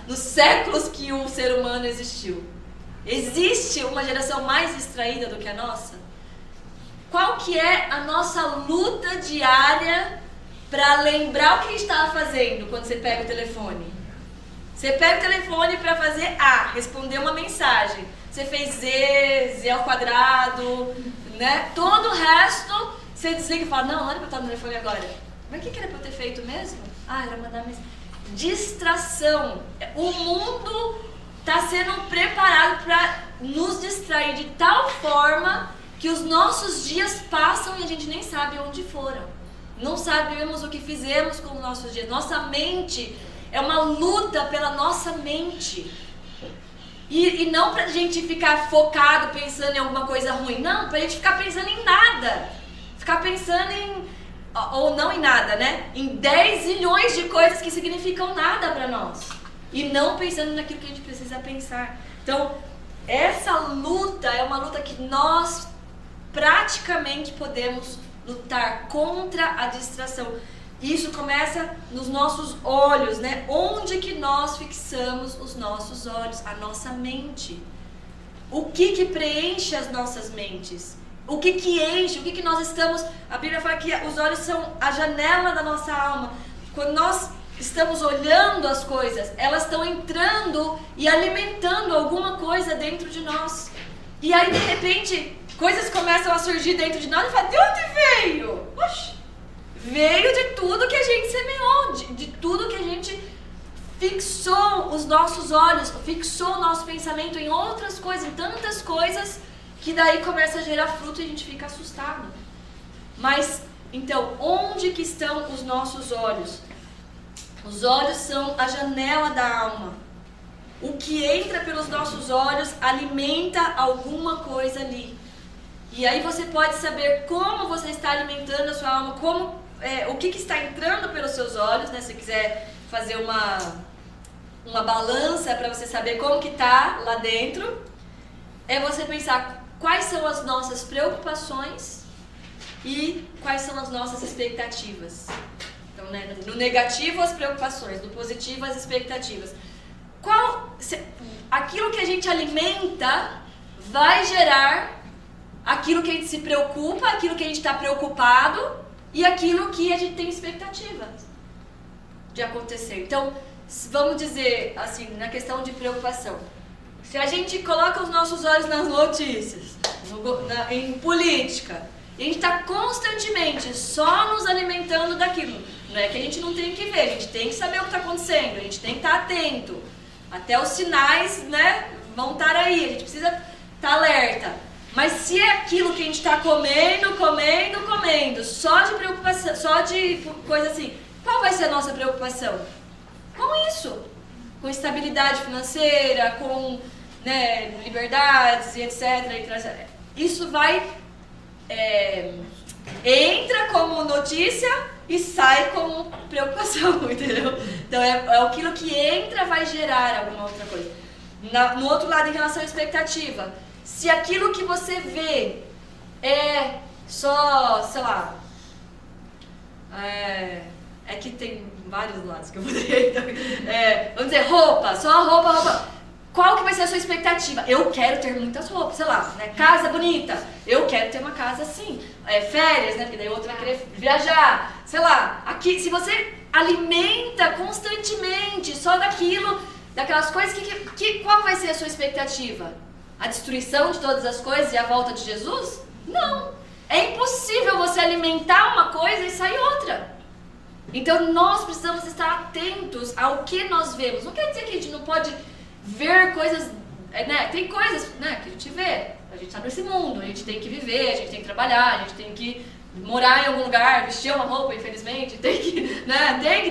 nos séculos que o ser humano existiu. Existe uma geração mais distraída do que a nossa? Qual que é a nossa luta diária para lembrar o que a gente estava fazendo quando você pega o telefone? Você pega o telefone para fazer responder uma mensagem. Você fez Z ao quadrado, né? Todo o resto você desliga e fala, não era para eu estar no telefone agora. Mas o que era para eu ter feito mesmo? Era mandar mensagem. Distração. O mundo está sendo preparado para nos distrair de tal forma que os nossos dias passam e a gente nem sabe onde foram. Não sabemos o que fizemos com os nossos dias. Nossa mente é uma luta pela nossa mente. E não pra gente ficar focado pensando em alguma coisa ruim. Não, pra gente ficar pensando em nada. Ficar pensando ou não em nada, né? Em 10 zilhões de coisas que significam nada pra nós. E não pensando naquilo que a gente precisa pensar. Então, essa luta é uma luta que nós praticamente podemos lutar contra a distração. Isso começa nos nossos olhos, né? Onde que nós fixamos os nossos olhos, a nossa mente? O que preenche as nossas mentes? O que enche? O que nós estamos... A Bíblia fala que os olhos são a janela da nossa alma. Quando nós estamos olhando as coisas, elas estão entrando e alimentando alguma coisa dentro de nós. E aí, de repente, coisas começam a surgir dentro de nós e fala, de onde veio? Oxi, veio de tudo que a gente semeou, de tudo que a gente fixou os nossos olhos, fixou o nosso pensamento em outras coisas, em tantas coisas, que daí começa a gerar fruto e a gente fica assustado. Mas, então, onde que estão os nossos olhos? Os olhos são a janela da alma. O que entra pelos nossos olhos alimenta alguma coisa ali. E aí você pode saber como você está alimentando a sua alma, o que está entrando pelos seus olhos, né? Se você quiser fazer uma balança para você saber como que está lá dentro, é você pensar quais são as nossas preocupações e quais são as nossas expectativas. Então, né, no negativo as preocupações, no positivo as expectativas. Aquilo que a gente alimenta vai gerar aquilo que a gente se preocupa, aquilo que a gente está preocupado e aquilo que a gente tem expectativa de acontecer. Então, vamos dizer assim, na questão de preocupação, se a gente coloca os nossos olhos nas notícias, em política, e a gente está constantemente só nos alimentando daquilo, não é que a gente não tem que ver, a gente tem que saber o que está acontecendo, a gente tem que estar atento, até os sinais, né, vão estar aí, a gente precisa estar alerta. Mas se é aquilo que a gente está comendo, só de preocupação, só de coisa assim, qual vai ser a nossa preocupação? Com isso, com estabilidade financeira, com né, liberdades e etc. Isso vai... entra como notícia e sai como preocupação, entendeu? Então é aquilo que entra vai gerar alguma outra coisa. No outro lado, em relação à expectativa, se aquilo que você vê é só, sei lá, é que tem vários lados que eu poderia, então, vamos dizer, roupa, só roupa. Qual que vai ser a sua expectativa? Eu quero ter muitas roupas, sei lá, né? Casa bonita, eu quero ter uma casa assim. Férias, né? Porque daí o outro vai querer viajar, sei lá. Aqui, se você alimenta constantemente só daquelas coisas, qual vai ser a sua expectativa? A destruição de todas as coisas e a volta de Jesus? Não. É impossível você alimentar uma coisa e sair outra. Então nós precisamos estar atentos ao que nós vemos. Não quer dizer que a gente não pode ver coisas, né? Tem coisas, né, que a gente vê. A gente está nesse mundo, a gente tem que viver, a gente tem que trabalhar, a gente tem que morar em algum lugar, vestir uma roupa, infelizmente, tem que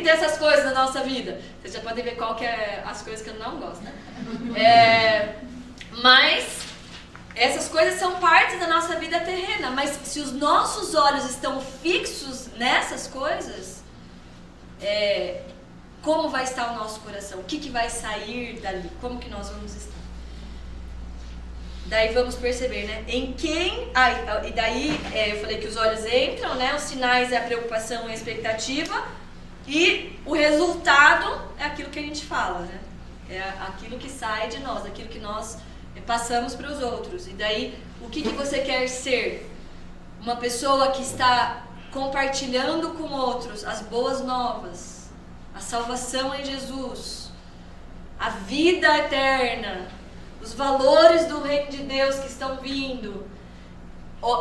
ter essas coisas na nossa vida. Vocês já podem ver qual que é as coisas que eu não gosto, né? Mas essas coisas são partes da nossa vida terrena, mas se os nossos olhos estão fixos nessas coisas, como vai estar o nosso coração? O que vai sair dali? Como que nós vamos estar? Daí vamos perceber, né? Em quem... e daí eu falei que os olhos entram, né? Os sinais é a preocupação e a expectativa. E o resultado é aquilo que a gente fala, né? É aquilo que sai de nós, aquilo que nós passamos para os outros. E daí, o que você quer ser? Uma pessoa que está compartilhando com outros as boas novas, a salvação em Jesus, a vida eterna, os valores do reino de Deus que estão vindo,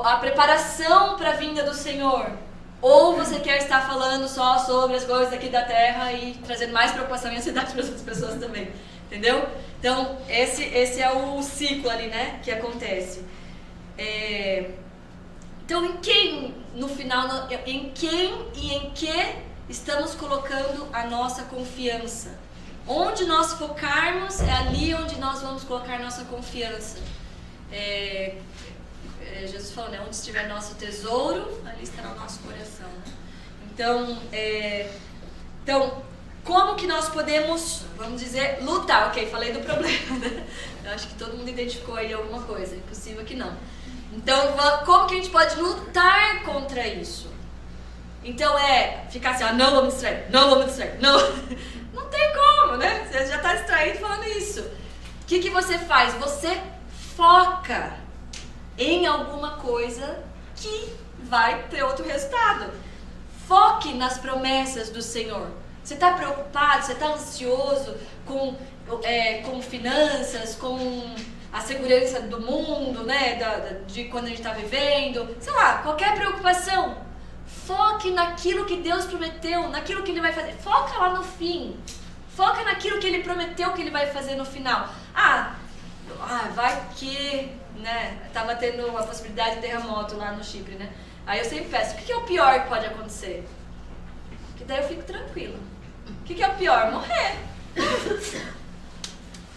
a preparação para a vinda do Senhor. Ou você quer estar falando só sobre as coisas aqui da terra e trazendo mais preocupação e ansiedade para as outras pessoas também, entendeu? Então esse é o ciclo ali, né, que acontece. Então em quem, no final, em quem e em que estamos colocando a nossa confiança? Onde nós focarmos é ali onde nós vamos colocar nossa confiança. Jesus falou, né? Onde estiver nosso tesouro, ali estará o nosso coração. Então, como que nós podemos, vamos dizer, lutar? Ok, falei do problema, né? Eu acho que todo mundo identificou aí alguma coisa, impossível que não. Então, como que a gente pode lutar contra isso? Então ficar assim, não vou me distrair, não. Não tem como, né? Você já está distraído falando isso. O que você faz? Você foca em alguma coisa que vai ter outro resultado. Foque nas promessas do Senhor. Você está preocupado, você está ansioso com finanças, com a segurança do mundo, né? De quando a gente está vivendo, sei lá, qualquer preocupação. Foque naquilo que Deus prometeu, naquilo que Ele vai fazer. Foca lá no fim. Foca naquilo que Ele prometeu que Ele vai fazer no final. Vai que, né? Tava tendo uma possibilidade de terremoto lá no Chipre, né? Aí eu sempre peço, o que é o pior que pode acontecer? Que daí eu fico tranquila. O que é o pior? Morrer.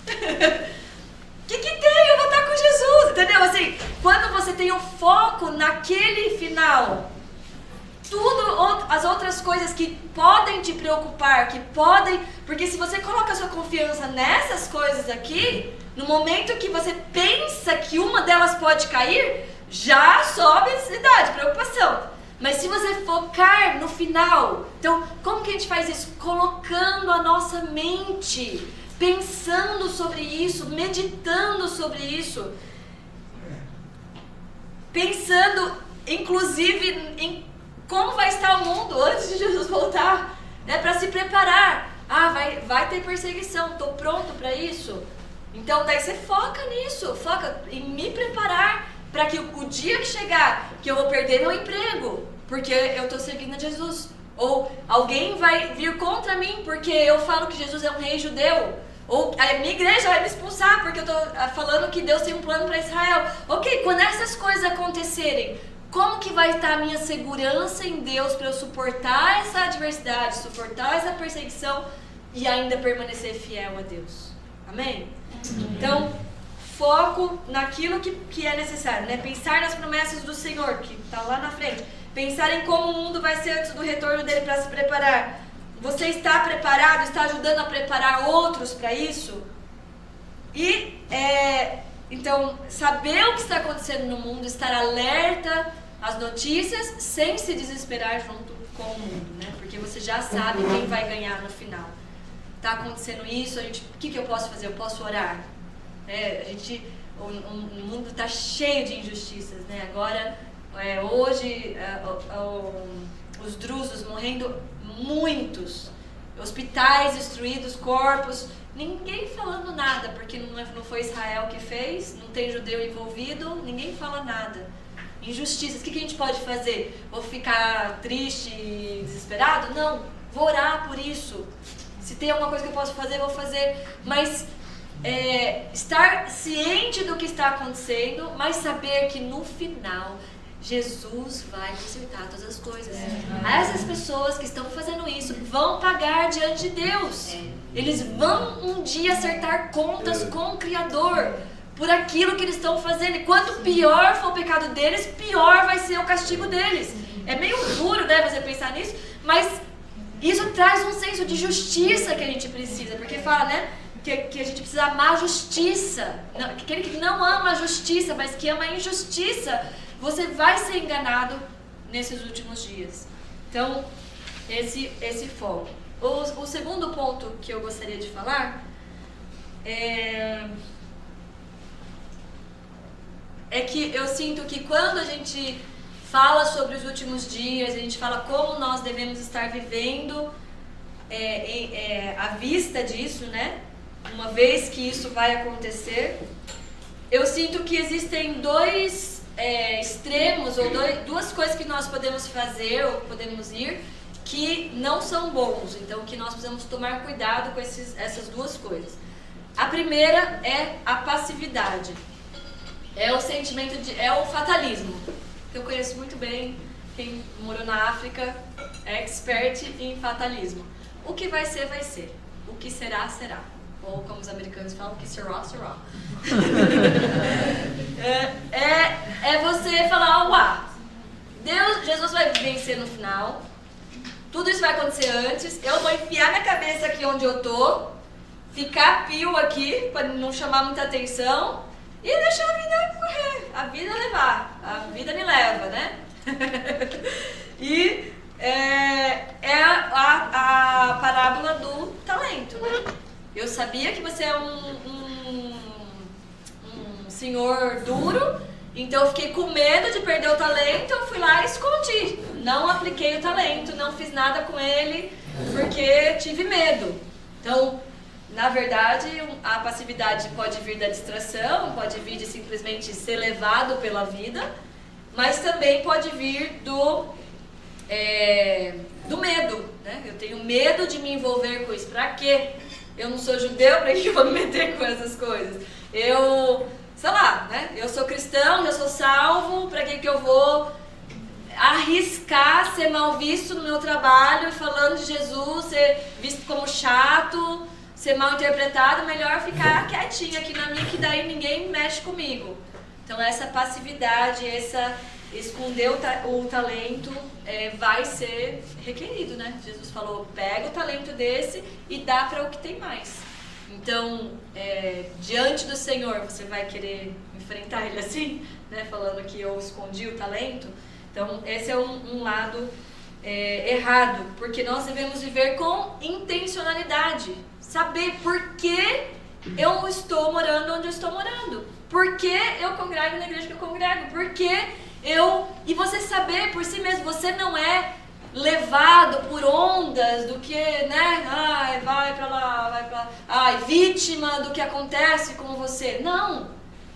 O que tem? Eu vou estar com Jesus, entendeu? Assim, quando você tem o foco naquele final, as outras coisas que podem te preocupar, porque se você coloca a sua confiança nessas coisas aqui, no momento que você pensa que uma delas pode cair, já sobe a ansiedade, preocupação. Mas se você focar no final, então como que a gente faz isso? Colocando a nossa mente, pensando sobre isso, meditando sobre isso, pensando inclusive em como vai estar o mundo antes de Jesus voltar, né? Para se preparar. Vai ter perseguição, estou pronto para isso? Então daí você foca nisso, foca em me preparar para que o dia que chegar, que eu vou perder meu emprego, porque eu estou seguindo a Jesus. Ou alguém vai vir contra mim porque eu falo que Jesus é um rei judeu. Ou a minha igreja vai me expulsar porque eu estou falando que Deus tem um plano para Israel. Ok, quando essas coisas acontecerem, como que vai estar a minha segurança em Deus para eu suportar essa adversidade, suportar essa perseguição e ainda permanecer fiel a Deus? Amém? Então, foco naquilo que é necessário, né? Pensar nas promessas do Senhor, que está lá na frente. Pensar em como o mundo vai ser antes do retorno dele para se preparar. Você está preparado? Está ajudando a preparar outros para isso? E, então, saber o que está acontecendo no mundo, estar alerta às notícias, sem se desesperar junto com o mundo, né? Porque você já sabe quem vai ganhar no final. Está acontecendo isso, o que eu posso fazer? Eu posso orar. O mundo está cheio de injustiças, né? Agora, hoje, os drusos morrendo, muitos, hospitais destruídos, corpos, ninguém falando nada, porque não foi Israel que fez, não tem judeu envolvido, ninguém fala nada. Injustiças, o que a gente pode fazer? Vou ficar triste e desesperado? Não, vou orar por isso. Se tem alguma coisa que eu posso fazer, vou fazer. Mas estar ciente do que está acontecendo, mas saber que no final Jesus vai consertar todas as coisas. Essas pessoas que estão fazendo isso vão pagar diante de Deus. Eles vão um dia acertar contas com o Criador por aquilo que eles estão fazendo. E quanto pior for o pecado deles, pior vai ser o castigo deles. É meio duro, né, você pensar nisso, mas isso traz um senso de justiça que a gente precisa, porque fala, né, que a gente precisa amar a justiça. Aquele que não ama a justiça, mas que ama a injustiça, você vai ser enganado nesses últimos dias. Então, esse foco. O segundo ponto que eu gostaria de falar é que eu sinto que quando a gente fala sobre os últimos dias, a gente fala como nós devemos estar vivendo à vista disso, né? Uma vez que isso vai acontecer, eu sinto que existem dois extremos, ou duas coisas que nós podemos fazer ou podemos ir, que não são bons. Então, que nós precisamos tomar cuidado com essas duas coisas. A primeira é a passividade. É o sentimento é o fatalismo, que eu conheço muito bem. Quem morou na África é expert em fatalismo. O que vai ser, vai ser. O que será, será. Ou como os americanos falam, o que será, será. É você falar, Jesus vai vencer no final. Tudo isso vai acontecer antes. Eu vou enfiar minha cabeça aqui onde eu tô, ficar pio aqui, para não chamar muita atenção, e deixar a vida correr, a vida levar, a vida me leva, né? E é a parábola do talento, né? Eu sabia que você é um senhor duro, então eu fiquei com medo de perder o talento, eu fui lá e escondi. Não apliquei o talento, não fiz nada com ele, porque tive medo. Então, na verdade, a passividade pode vir da distração, pode vir de simplesmente ser levado pela vida, mas também pode vir do medo, né? Eu tenho medo de me envolver com isso. Pra quê? Eu não sou judeu, pra que eu vou me meter com essas coisas? Sei lá, né? Eu sou cristão, eu sou salvo, pra que eu vou arriscar ser mal visto no meu trabalho, falando de Jesus, ser visto como chato, ser mal interpretado? Melhor ficar quietinho aqui na minha, que daí ninguém mexe comigo. Então essa passividade, esconder o talento vai ser requerido, né? Jesus falou, pega o talento desse e dá para o que tem mais. Então, diante do Senhor, você vai querer enfrentar ele assim, né? Falando que eu escondi o talento. Então, esse é um lado errado, porque nós devemos viver com intencionalidade. Saber por que eu estou morando onde eu estou morando. Por que eu congrego na igreja que eu congrego. Por que e você saber por si mesmo, você não é levado por ondas do que, né? Ai, vai pra lá, vai pra lá. Ai, vítima do que acontece com você. Não.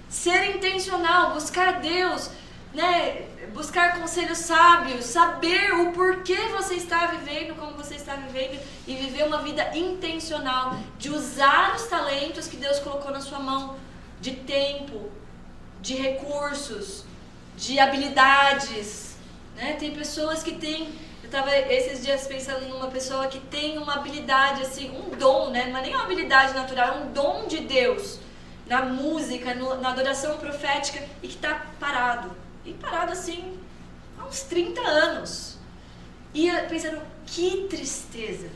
Ser intencional, buscar Deus, né? Buscar conselhos sábios, saber o porquê você está vivendo, como você está vivendo, e viver uma vida intencional, de usar os talentos que Deus colocou na sua mão, de tempo, de recursos, de habilidades, né? Tem pessoas que têm, eu estava esses dias pensando numa pessoa que tem uma habilidade assim, um dom, né? Não é nem uma habilidade natural, é um dom de Deus, na música, na adoração profética, e que está parado. E parado assim, há uns 30 anos. E pensando, que tristeza,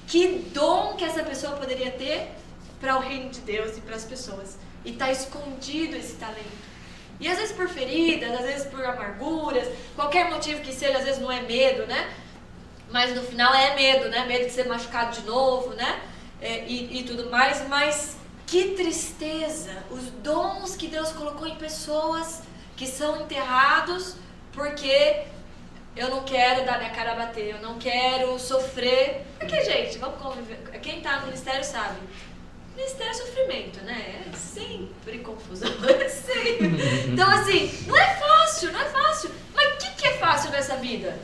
que dom que essa pessoa poderia ter para o reino de Deus e para as pessoas. E está escondido esse talento. E às vezes por feridas, às vezes por amarguras, qualquer motivo que seja, às vezes não é medo, né? Mas no final é medo, né? Medo de ser machucado de novo, né? E tudo mais. Mas que tristeza, os dons que Deus colocou em pessoas que são enterrados porque eu não quero dar minha cara a bater, eu não quero sofrer. Porque, gente, vamos conviver. Quem está no ministério sabe. Ministério é sofrimento, né? É sempre confusão, é sempre. Então, assim, não é fácil, não é fácil. Mas o que é fácil nessa vida?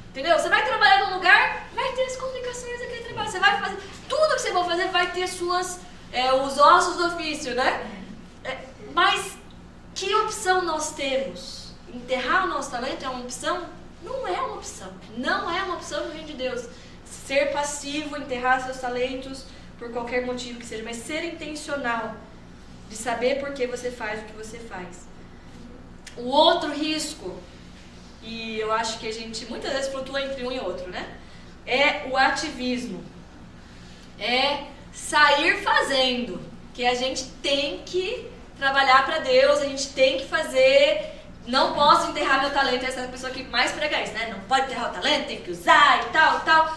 Entendeu? Você vai trabalhar num lugar, vai ter as complicações daquele trabalho. Você vai fazer, tudo que você for fazer vai ter os ossos do ofício, né? Mas que opção nós temos? Enterrar o nosso talento é uma opção? Não é uma opção. Não é uma opção no reino de Deus. Ser passivo, enterrar seus talentos por qualquer motivo que seja, mas ser intencional de saber por que você faz o que você faz. O outro risco, e eu acho que a gente muitas vezes flutua entre um e outro, né? É o ativismo. É sair fazendo, que a gente tem que trabalhar para Deus, a gente tem que fazer. Não posso enterrar meu talento, essa é a pessoa que mais prega isso, né? Não pode enterrar o talento, tem que usar e tal.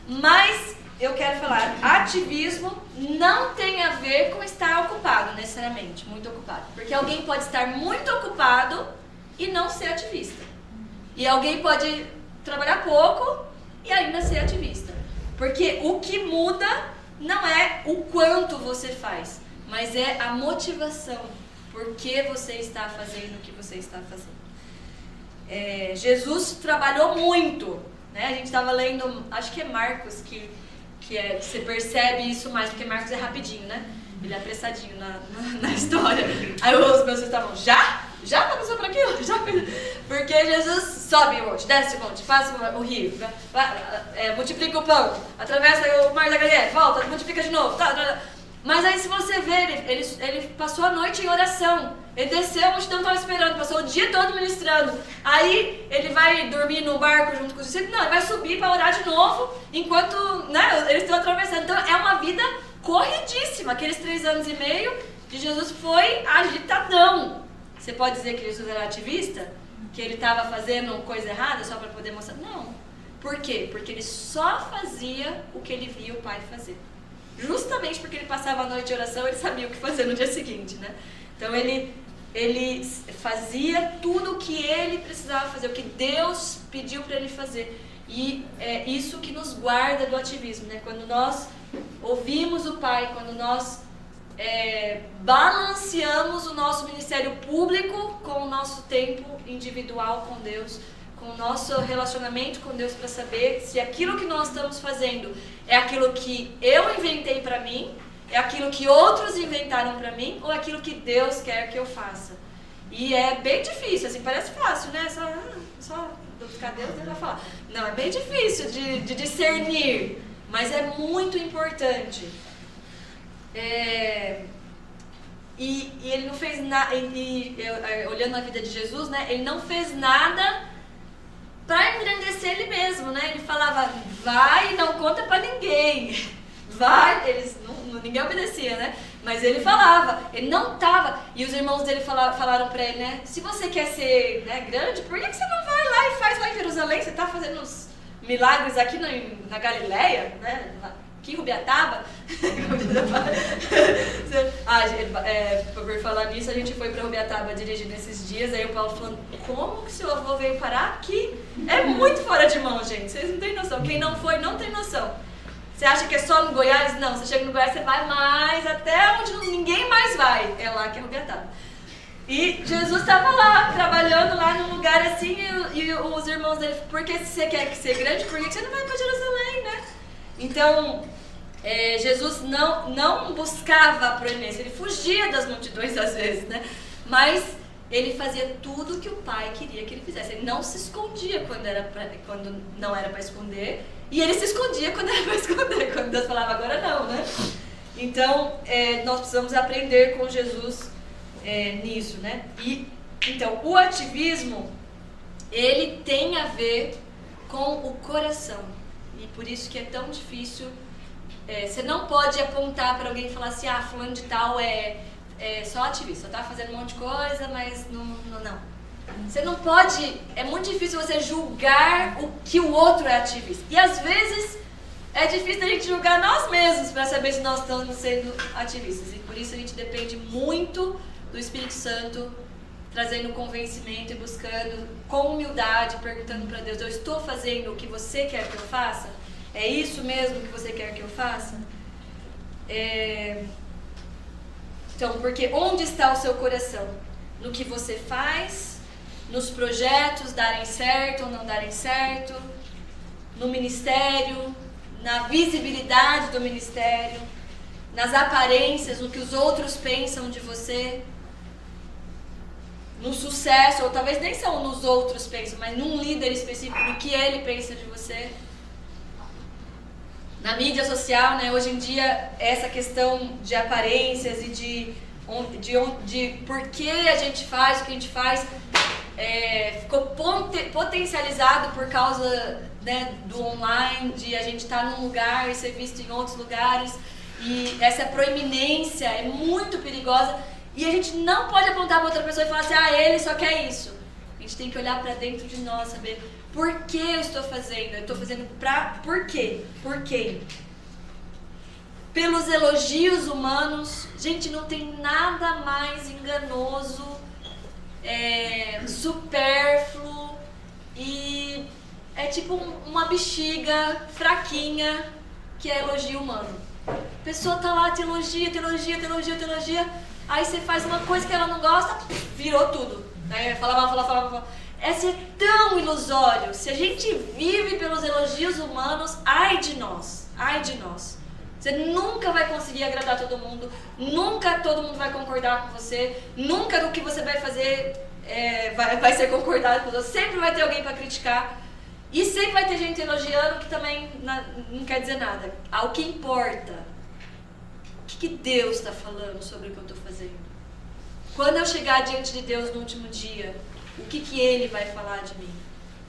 Mas eu quero falar, ativismo não tem a ver com estar ocupado, necessariamente, muito ocupado. Porque alguém pode estar muito ocupado e não ser ativista. E alguém pode trabalhar pouco e ainda ser ativista. Porque o que muda não é o quanto você faz, mas é a motivação. Por que você está fazendo o que você está fazendo. Jesus trabalhou muito, né? A gente estava lendo, acho que é Marcos, que você percebe isso mais, porque Marcos é rapidinho, né? Ele é apressadinho na história. Aí os meus estavam, já passou por aquilo? Já? Porque Jesus sobe o monte, desce o monte, passa o rio, multiplica o pão, atravessa o mar da Galileia, volta, multiplica de novo, Mas aí se você ver, ele passou a noite em oração. Ele desceu, a multidão estava esperando, passou o dia todo ministrando. Aí ele vai dormir no barco junto com os discípulos. Não, ele vai subir para orar de novo, enquanto eles estão atravessando. Então é uma vida corridíssima. Aqueles 3 anos e meio de Jesus foi agitadão. Você pode dizer que Jesus era ativista? Que ele estava fazendo coisa errada só para poder mostrar? Não. Por quê? Porque ele só fazia o que ele via o Pai fazer. Justamente porque ele passava a noite em oração, ele sabia o que fazer no dia seguinte, né? Então ele fazia tudo o que ele precisava fazer, o que Deus pediu para ele fazer. E é isso que nos guarda do ativismo, né? Quando nós ouvimos o Pai, quando nós balanceamos o nosso ministério público com o nosso tempo individual com Deus, com o nosso relacionamento com Deus, para saber se aquilo que nós estamos fazendo é aquilo que eu inventei para mim, é aquilo que outros inventaram para mim, ou é aquilo que Deus quer que eu faça. E é bem difícil, assim, parece fácil, né? Só buscar Deus vai falar. Não, é bem difícil de discernir, mas é muito importante. E ele não fez nada, olhando a vida de Jesus, né? Ele não fez nada para engrandecer ele mesmo, né? Ele falava, vai e não conta para ninguém. Vai, ninguém obedecia, né? Mas ele falava, ele não estava. E os irmãos dele falaram para ele, né? Se você quer ser, né, grande, por que você não vai lá e faz lá em Jerusalém? Você está fazendo uns milagres aqui na Galileia, né? Aqui em Rubiataba. Por falar nisso, a gente foi para Rubiataba dirigindo esses dias. Aí o Paulo falando, como que seu avô veio parar aqui? É muito fora de mão, gente. Vocês não têm noção. Quem não foi, não tem noção. Você acha que é só no Goiás? Não, você chega no Goiás, você vai mais até onde ninguém mais vai. É lá que é Rubiataba. E Jesus estava lá, trabalhando lá num lugar assim, e os irmãos dele, porque se você quer ser grande, por que você não vai para Jerusalém, né? Então, Jesus não buscava a proeminência, ele fugia das multidões às vezes, né? Mas ele fazia tudo que o Pai queria que ele fizesse. Ele não se escondia quando não era para esconder, e ele se escondia quando era para esconder, quando Deus falava agora não, né? Então, nós precisamos aprender com Jesus nisso, né? Então, o ativismo, ele tem a ver com o coração. E por isso que é tão difícil. Você não pode apontar para alguém e falar assim, fulano de tal é só ativista, tá fazendo um monte de coisa, mas não. Você não pode, é muito difícil você julgar o que o outro é ativista. E às vezes é difícil a gente julgar nós mesmos para saber se nós estamos sendo ativistas. E por isso a gente depende muito do Espírito Santo, trazendo convencimento e buscando com humildade, perguntando para Deus, eu estou fazendo o que você quer que eu faça? É isso mesmo que você quer que eu faça? Então, porque onde está o seu coração? No que você faz? Nos projetos darem certo ou não darem certo? No ministério? Na visibilidade do ministério? Nas aparências, no que os outros pensam de você? No sucesso, ou talvez nem são nos outros pensam, mas num líder específico, no que ele pensa de você? Na mídia social, né, hoje em dia, essa questão de aparências e de por que a gente faz o que a gente faz, ficou potencializado por causa, né, do online, de a gente estar num lugar e ser visto em outros lugares. E essa proeminência é muito perigosa. E a gente não pode apontar para outra pessoa e falar assim, ele só quer isso. A gente tem que olhar para dentro de nós, saber por que eu estou fazendo. Eu estou fazendo por quê? Por quê? Pelos elogios humanos. Gente, não tem nada mais enganoso, supérfluo e é tipo uma bexiga fraquinha que é elogio humano. A pessoa tá lá, te elogia. Aí você faz uma coisa que ela não gosta, virou tudo. Né? Fala mal. Esse é tão ilusório. Se a gente vive pelos elogios humanos, ai de nós. Você nunca vai conseguir agradar todo mundo, nunca todo mundo vai concordar com você, nunca do que você vai fazer vai ser concordado com você, sempre vai ter alguém para criticar. E sempre vai ter gente elogiando que também não quer dizer nada. O que importa, o que Deus está falando sobre o que eu estou fazendo? Quando eu chegar diante de Deus no último dia, o que Ele vai falar de mim?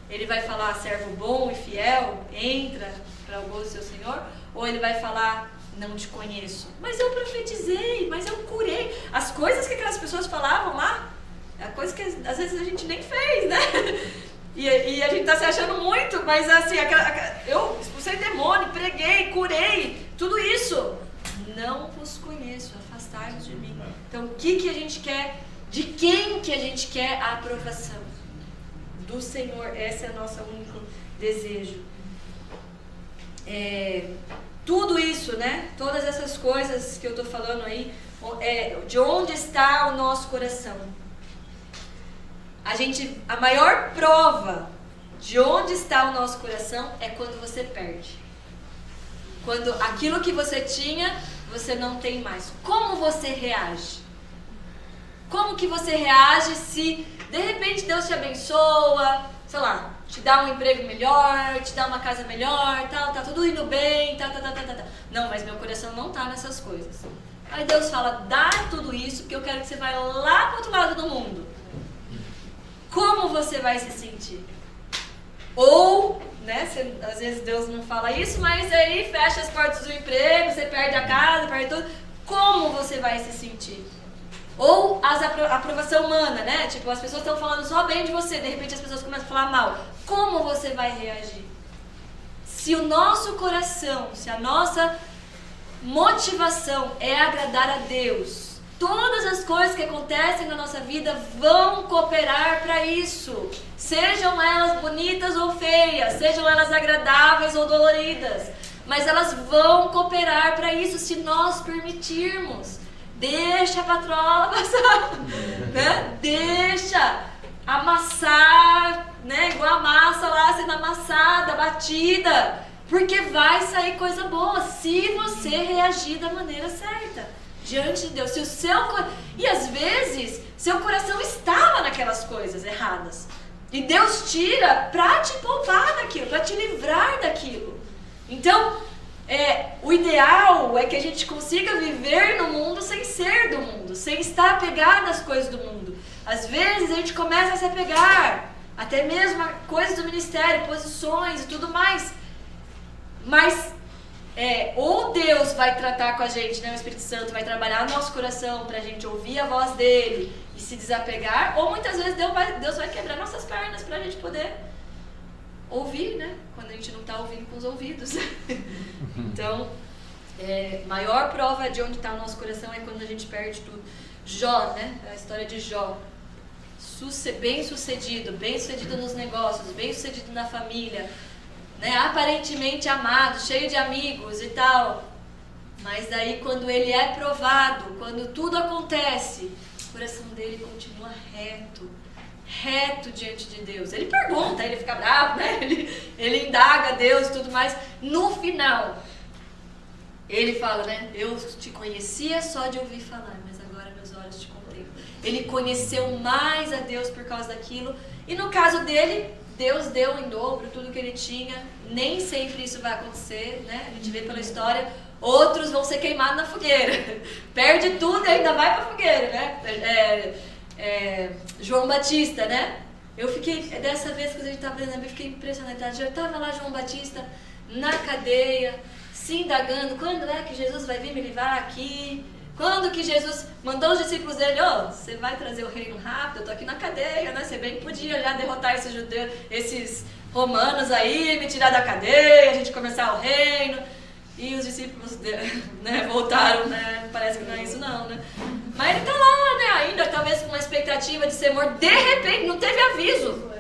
Ele vai falar, servo bom e fiel, entra para o gozo do seu Senhor? Ou Ele vai falar, não te conheço? Mas eu profetizei, mas eu curei. As coisas que aquelas pessoas falavam lá, é coisa que às vezes a gente nem fez, né? E a gente tá se achando muito, mas assim, eu expulsei demônio, preguei, curei, tudo isso. Não vos conheço, afastai-vos de mim. Então, o que a gente quer? De quem que a gente quer a aprovação? Do Senhor. Esse é o nosso único desejo. Tudo isso, né? Todas essas coisas que eu tô falando aí, de onde está o nosso coração? A maior prova de onde está o nosso coração é quando você perde. Quando aquilo que você tinha, você não tem mais. Como você reage? Como que você reage se de repente Deus te abençoa, sei lá, te dá um emprego melhor, te dá uma casa melhor, tá tudo indo bem, tá. Não, mas meu coração não tá nessas coisas. Aí Deus fala, dá tudo isso porque eu quero que você vá lá pro outro lado do mundo. Como você vai se sentir? Ou, né, às vezes Deus não fala isso, mas aí fecha as portas do emprego, você perde a casa, perde tudo. Como você vai se sentir? Ou a aprovação humana, né? Tipo, as pessoas estão falando só bem de você, de repente as pessoas começam a falar mal. Como você vai reagir? Se o nosso coração, se a nossa motivação é agradar a Deus, todas as coisas que acontecem na nossa vida vão cooperar para isso. Sejam elas bonitas ou feias, sejam elas agradáveis ou doloridas. Mas elas vão cooperar para isso se nós permitirmos. Deixa a patrola passar, né? Deixa amassar, né? Igual a massa lá sendo amassada, batida. Porque vai sair coisa boa se você reagir da maneira certa. Diante de Deus, se o seu e às vezes seu coração estava naquelas coisas erradas e Deus tira para te poupar daquilo, para te livrar daquilo. Então, o ideal é que a gente consiga viver no mundo sem ser do mundo, sem estar apegado às coisas do mundo. Às vezes a gente começa a se apegar, até mesmo a coisas do ministério, posições e tudo mais. Mas ou Deus vai tratar com a gente, né? O Espírito Santo vai trabalhar no nosso coração pra gente ouvir a voz dele e se desapegar, ou muitas vezes Deus vai quebrar nossas pernas pra gente poder ouvir, né? Quando a gente não está ouvindo com os ouvidos. Então, maior prova de onde está o nosso coração é quando a gente perde tudo. Jó, né? A história de Jó. Bem sucedido nos negócios, bem sucedido na família, né? Aparentemente amado, cheio de amigos e tal. Mas daí quando ele é provado, quando tudo acontece, o coração dele continua reto diante de Deus. Ele pergunta, ele fica bravo, né? Ele indaga a Deus e tudo mais. No final, ele fala, né? Eu te conhecia só de ouvir falar, mas agora meus olhos te contemplam. Ele conheceu mais a Deus por causa daquilo. E no caso dele, Deus deu em dobro tudo que ele tinha. Nem sempre isso vai acontecer, né? A gente vê pela história, outros vão ser queimados na fogueira. Perde tudo e ainda vai pra fogueira, né? João Batista, né? Eu fiquei, dessa vez que a gente estava vendo, eu fiquei impressionada. Já estava lá João Batista na cadeia, se indagando, quando é que Jesus vai vir me livrar aqui? Quando que Jesus mandou os discípulos dele, você vai trazer o reino rápido, eu tô aqui na cadeia, né? Você bem podia já derrotar esses judeus, esses romanos aí, me tirar da cadeia, a gente começar o reino. E os discípulos, né, voltaram, né? Parece que não é isso não, né? Mas ele tá lá, né, ainda, talvez com uma expectativa de ser morto. De repente, não teve aviso.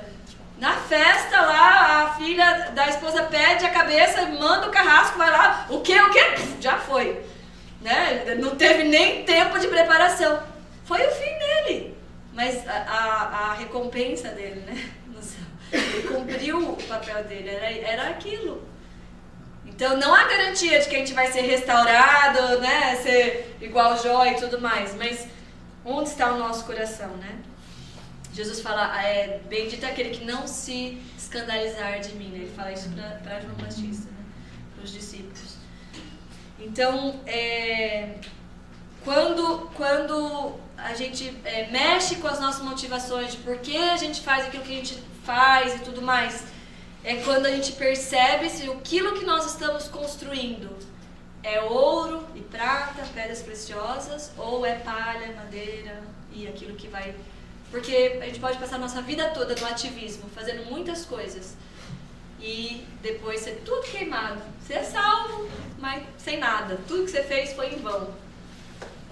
Na festa lá, a filha da esposa pede a cabeça, manda o carrasco, vai lá, o quê? Já foi. Né? Não teve nem tempo de preparação. Foi o fim dele. Mas a recompensa dele, né? No céu. Ele cumpriu o papel dele, era aquilo. Então não há garantia de que a gente vai ser restaurado, né? Ser igual Jó e tudo mais. Mas onde está o nosso coração, né? Jesus fala, bendito é aquele que não se escandalizar de mim, né? Ele fala isso para João Batista, né? Para os discípulos. Então, quando a gente mexe com as nossas motivações de por que a gente faz aquilo que a gente faz e tudo mais, é quando a gente percebe se aquilo que nós estamos construindo é ouro e prata, pedras preciosas, ou é palha, madeira e aquilo que vai... Porque a gente pode passar a nossa vida toda no ativismo, fazendo muitas coisas, e depois ser tudo queimado. Você é salvo, mas sem nada. Tudo que você fez foi em vão.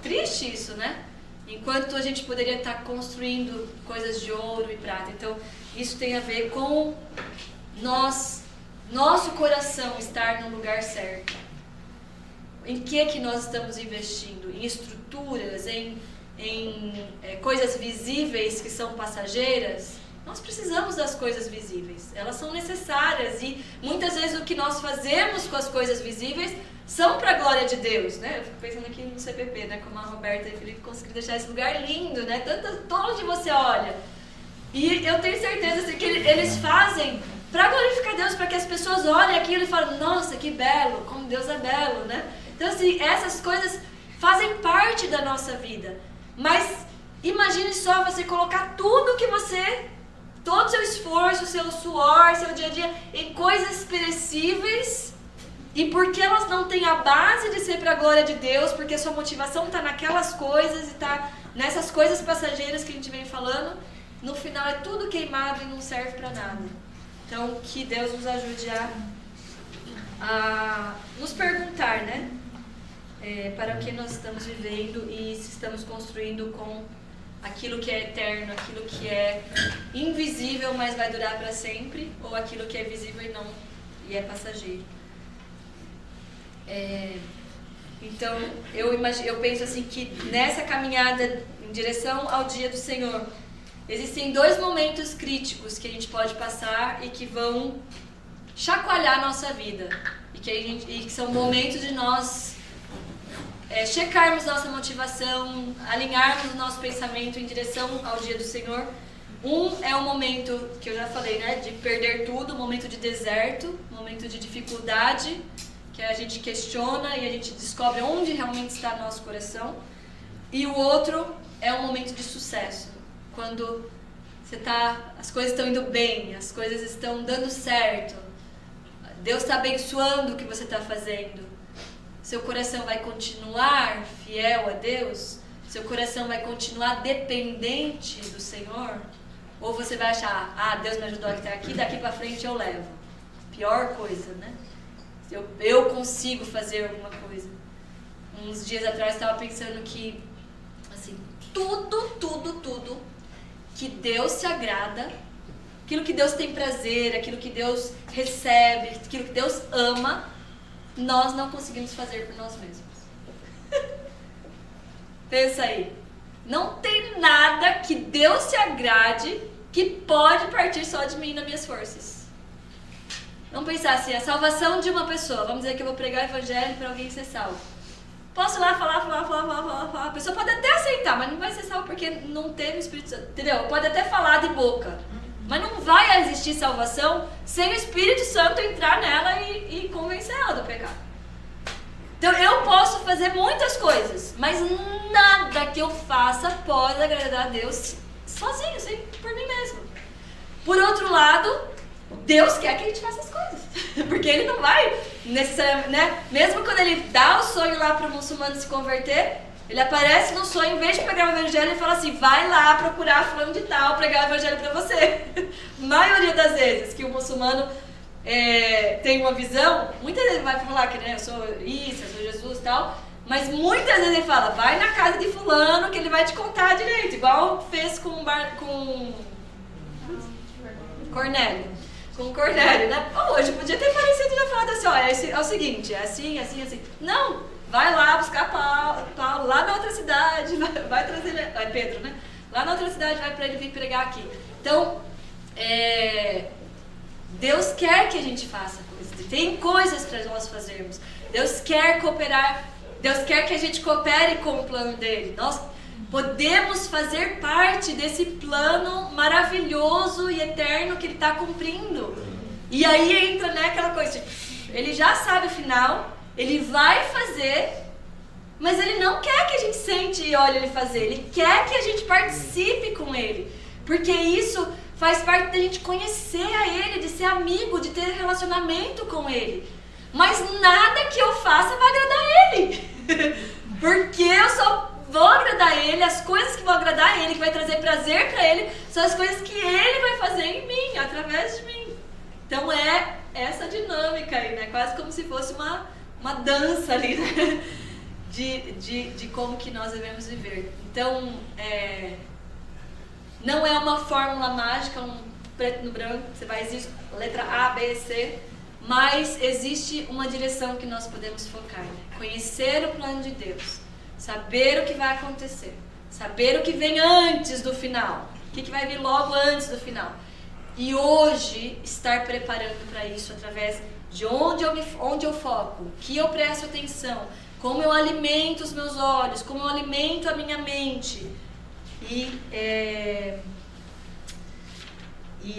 Triste isso, né? Enquanto a gente poderia estar construindo coisas de ouro e prata. Então, isso tem a ver com nosso coração estar no lugar certo. Em que nós estamos investindo? Em estruturas, em coisas visíveis que são passageiras? Nós precisamos das coisas visíveis, elas são necessárias, e muitas vezes o que nós fazemos com as coisas visíveis são para a glória de Deus, né? Eu fico pensando aqui no CPP, né? Como a Roberta e o Felipe conseguiram deixar esse lugar lindo, né? Tanto onde você olha. E eu tenho certeza assim, que eles fazem para glorificar Deus, para que as pessoas olhem aquilo e falem, nossa, que belo, como Deus é belo, né? Então assim, essas coisas fazem parte da nossa vida. Mas imagine só você colocar tudo que você, todo o seu esforço, seu suor, seu dia a dia, em coisas perecíveis, e porque elas não têm a base de ser para a glória de Deus, porque a sua motivação está naquelas coisas e está nessas coisas passageiras que a gente vem falando, no final é tudo queimado e não serve para nada. Então, que Deus nos ajude a nos perguntar, né? Para o que nós estamos vivendo e se estamos construindo com aquilo que é eterno, aquilo que é invisível, mas vai durar para sempre, ou aquilo que é visível e é passageiro. Então, eu penso assim que nessa caminhada em direção ao dia do Senhor, existem 2 momentos críticos que a gente pode passar e que vão chacoalhar a nossa vida. E que são momentos de nós checarmos nossa motivação, alinharmos o nosso pensamento em direção ao dia do Senhor. Um é o momento que eu já falei, né, de perder tudo, momento de deserto, momento de dificuldade, que a gente questiona e a gente descobre onde realmente está nosso coração. E o outro é um momento de sucesso, quando as coisas estão indo bem, as coisas estão dando certo, Deus está abençoando o que você está fazendo. Seu coração vai continuar fiel a Deus? Seu coração vai continuar dependente do Senhor? Ou você vai achar, Deus me ajudou até aqui, daqui para frente eu levo. Pior coisa, né? Eu consigo fazer alguma coisa. Uns dias atrás eu estava pensando que, assim, tudo que Deus se agrada, aquilo que Deus tem prazer, aquilo que Deus recebe, aquilo que Deus ama, nós não conseguimos fazer por nós mesmos. Pensa aí. Não tem nada que Deus se agrade que pode partir só de mim e das minhas forças. Vamos pensar assim, a salvação de uma pessoa. Vamos dizer que eu vou pregar o evangelho para alguém ser salvo. Posso ir lá falar. A pessoa pode até aceitar, mas não vai ser salvo porque não teve o Espírito Santo. Entendeu? Pode até falar de boca. Mas não vai existir salvação sem o Espírito Santo entrar nela e convencer ela do pecado. Então eu posso fazer muitas coisas, mas nada que eu faça pode agradar a Deus sozinho, por mim mesmo. Por outro lado, Deus quer que a gente faça as coisas. Porque Ele não vai necessariamente, né? Mesmo quando Ele dá o sonho lá para o muçulmano se converter, Ele aparece no sonho, em vez de pregar o evangelho, Ele fala assim, vai lá procurar fulano de tal, pregar o evangelho para você. Maioria das vezes que o muçulmano tem uma visão, muitas vezes ele vai falar que, né, eu sou isso, eu sou Jesus e tal, mas muitas vezes ele fala, vai na casa de fulano que ele vai te contar direito, igual fez com Cornélio. Com Cornélio, né? Hoje podia ter parecido já falado assim, é o seguinte, é assim. Não, vai lá buscar Paulo lá na outra cidade, vai trazer ele, é Pedro, né? Lá na outra cidade, vai para ele vir pregar aqui. Então, Deus quer que a gente faça coisas, tem coisas para nós fazermos. Deus quer cooperar, Deus quer que a gente coopere com o plano dele. Nós podemos fazer parte desse plano maravilhoso e eterno que ele está cumprindo. E aí entra, né, aquela coisa, ele já sabe o final, ele vai fazer, mas ele não quer que a gente sente e olhe ele fazer, ele quer que a gente participe com ele, porque isso faz parte da gente conhecer a ele, de ser amigo, de ter relacionamento com ele. Mas nada que eu faça vai agradar ele, porque eu só vou agradar ele, as coisas que vão agradar ele, que vai trazer prazer para ele, são as coisas que ele vai fazer em mim, através de mim. Então é essa dinâmica aí, né? Quase como se fosse uma dança ali, né? De como que nós devemos viver. Então, não é uma fórmula mágica, um preto no branco, você vai existe letra A, B, C, mas existe uma direção que nós podemos focar, né? Conhecer o plano de Deus, saber o que vai acontecer, saber o que vem antes do final, o que vai vir logo antes do final. E hoje estar preparando para isso através de onde eu foco, o que eu presto atenção, como eu alimento os meus olhos, como eu alimento a minha mente. E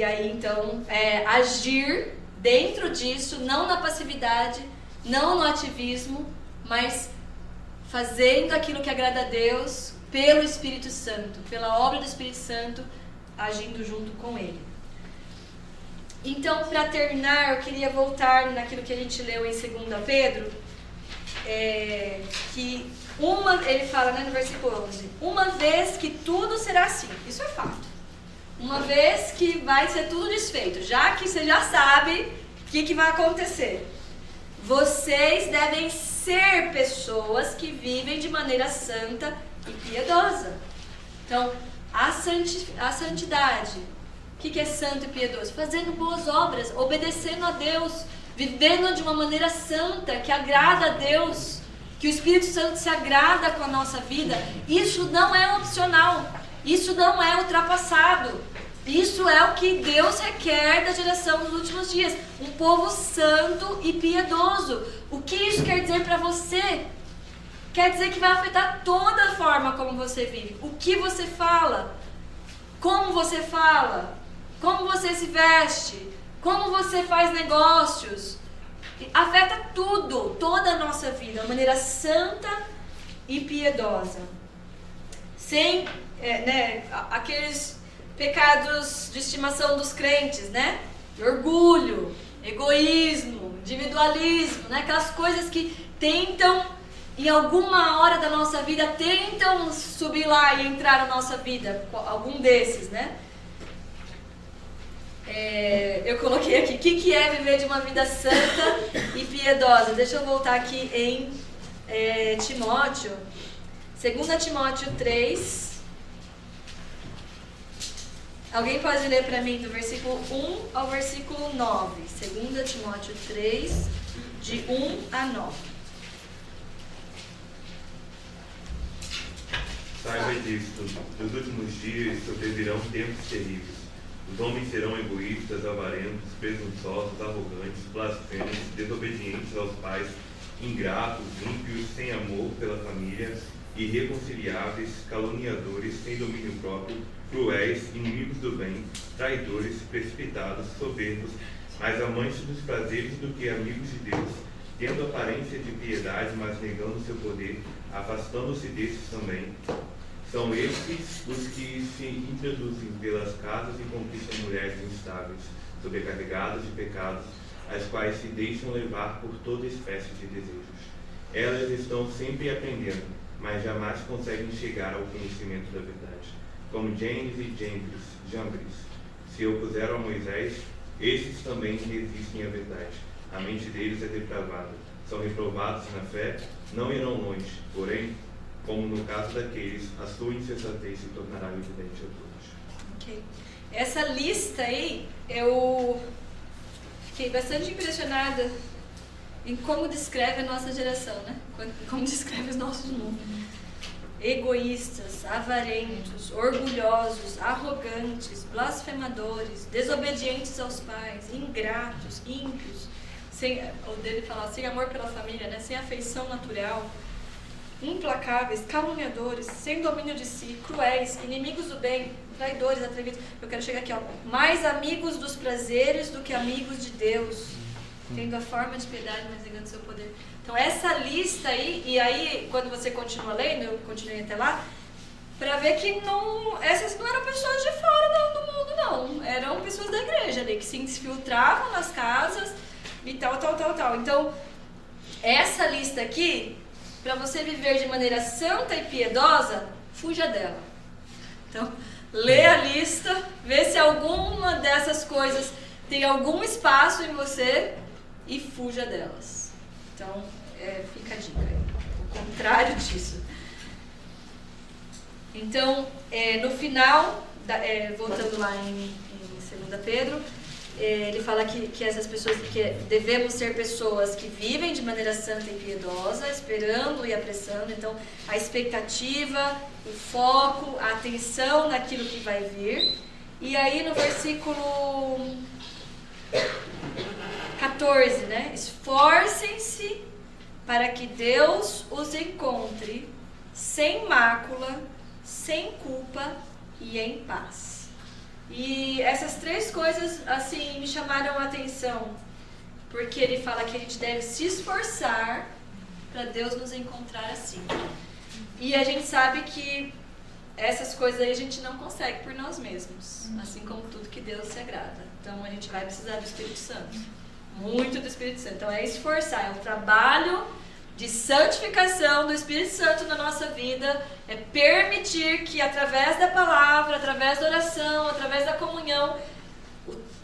aí então agir dentro disso, não na passividade, não no ativismo, mas fazendo aquilo que agrada a Deus pelo Espírito Santo, pela obra do Espírito Santo, agindo junto com Ele. Então, para terminar, eu queria voltar naquilo que a gente leu em 2 Pedro, que ele fala, né, no versículo 11, uma vez que tudo será assim, isso é fato, uma vez que vai ser tudo desfeito, já que você já sabe o que vai acontecer, vocês devem ser pessoas que vivem de maneira santa e piedosa. Então, a santidade, o que é santo e piedoso? Fazendo boas obras, obedecendo a Deus, vivendo de uma maneira santa, que agrada a Deus, que o Espírito Santo se agrada com a nossa vida. Isso não é opcional, isso não é ultrapassado, isso é o que Deus requer da geração dos últimos dias, um povo santo e piedoso. O que isso quer dizer para você? Quer dizer que vai afetar toda a forma como você vive, o que você fala, como você fala, como você se veste, como você faz negócios. afeta tudo, toda a nossa vida, de uma maneira santa e piedosa. Sem aqueles pecados de estimação dos crentes, né? De orgulho, egoísmo, individualismo, né? Aquelas coisas que tentam, em alguma hora da nossa vida, tentam subir lá e entrar na nossa vida, algum desses, né? Eu coloquei aqui, o que é viver de uma vida santa e piedosa? Deixa eu voltar aqui em Timóteo, 2 Timóteo 3. Alguém pode ler para mim do versículo 1 ao versículo 9. 2 Timóteo 3, de 1 a 9. Saiba disto, nos últimos dias sobrevirão tempos terríveis. Os homens serão egoístas, avarentos, presunçosos, arrogantes, blasfemos, desobedientes aos pais, ingratos, ímpios, sem amor pela família, irreconciliáveis, caluniadores, sem domínio próprio, cruéis, inimigos do bem, traidores, precipitados, soberbos, mais amantes dos prazeres do que amigos de Deus, tendo aparência de piedade, mas negando seu poder, afastando-se desses também. São estes os que se introduzem pelas casas e conquistam mulheres instáveis, sobrecarregadas de pecados, as quais se deixam levar por toda espécie de desejos. Elas estão sempre aprendendo, mas jamais conseguem chegar ao conhecimento da verdade. Como Janes e Jambres se opuseram a Moisés, esses também resistem à verdade. A mente deles é depravada. São reprovados na fé, não irão longe, porém, como no caso daqueles, a sua insensatez se tornará evidente a todos. Ok. Essa lista aí, eu fiquei bastante impressionada em como descreve a nossa geração, né? Como descreve os nossos mundos. Egoístas, avarentos, orgulhosos, arrogantes, blasfemadores, desobedientes aos pais, ingratos, ímpios, ou dele falar, sem amor pela família, né? Sem afeição natural, implacáveis, caluniadores, sem domínio de si, cruéis, inimigos do bem, traidores, atrevidos. Eu quero chegar aqui, ó. Mais amigos dos prazeres do que amigos de Deus, tendo a forma de piedade, mas negando seu poder. Então essa lista aí, e aí quando você continua lendo, eu continuei até lá, para ver que essas não eram pessoas de fora do mundo, não. Eram pessoas da igreja ali, que se infiltravam nas casas e tal. Então, essa lista aqui, para você viver de maneira santa e piedosa, fuja dela. Então, lê a lista, vê se alguma dessas coisas tem algum espaço em você e fuja delas. Então, fica a dica aí. O contrário disso. Então, no final, voltando lá em 2 Pedro, ele fala que essas pessoas, que devemos ser pessoas que vivem de maneira santa e piedosa, esperando e apressando. Então, a expectativa, o foco, a atenção naquilo que vai vir. E aí no versículo 14, né? Esforcem-se para que Deus os encontre sem mácula, sem culpa e em paz. E essas três coisas, assim, me chamaram a atenção, porque ele fala que a gente deve se esforçar para Deus nos encontrar assim. E a gente sabe que essas coisas aí a gente não consegue por nós mesmos, assim como tudo que Deus se agrada. Então a gente vai precisar do Espírito Santo, muito do Espírito Santo. Então é esforçar, é um trabalho de santificação do Espírito Santo na nossa vida, é permitir que através da palavra, através da oração, através da comunhão,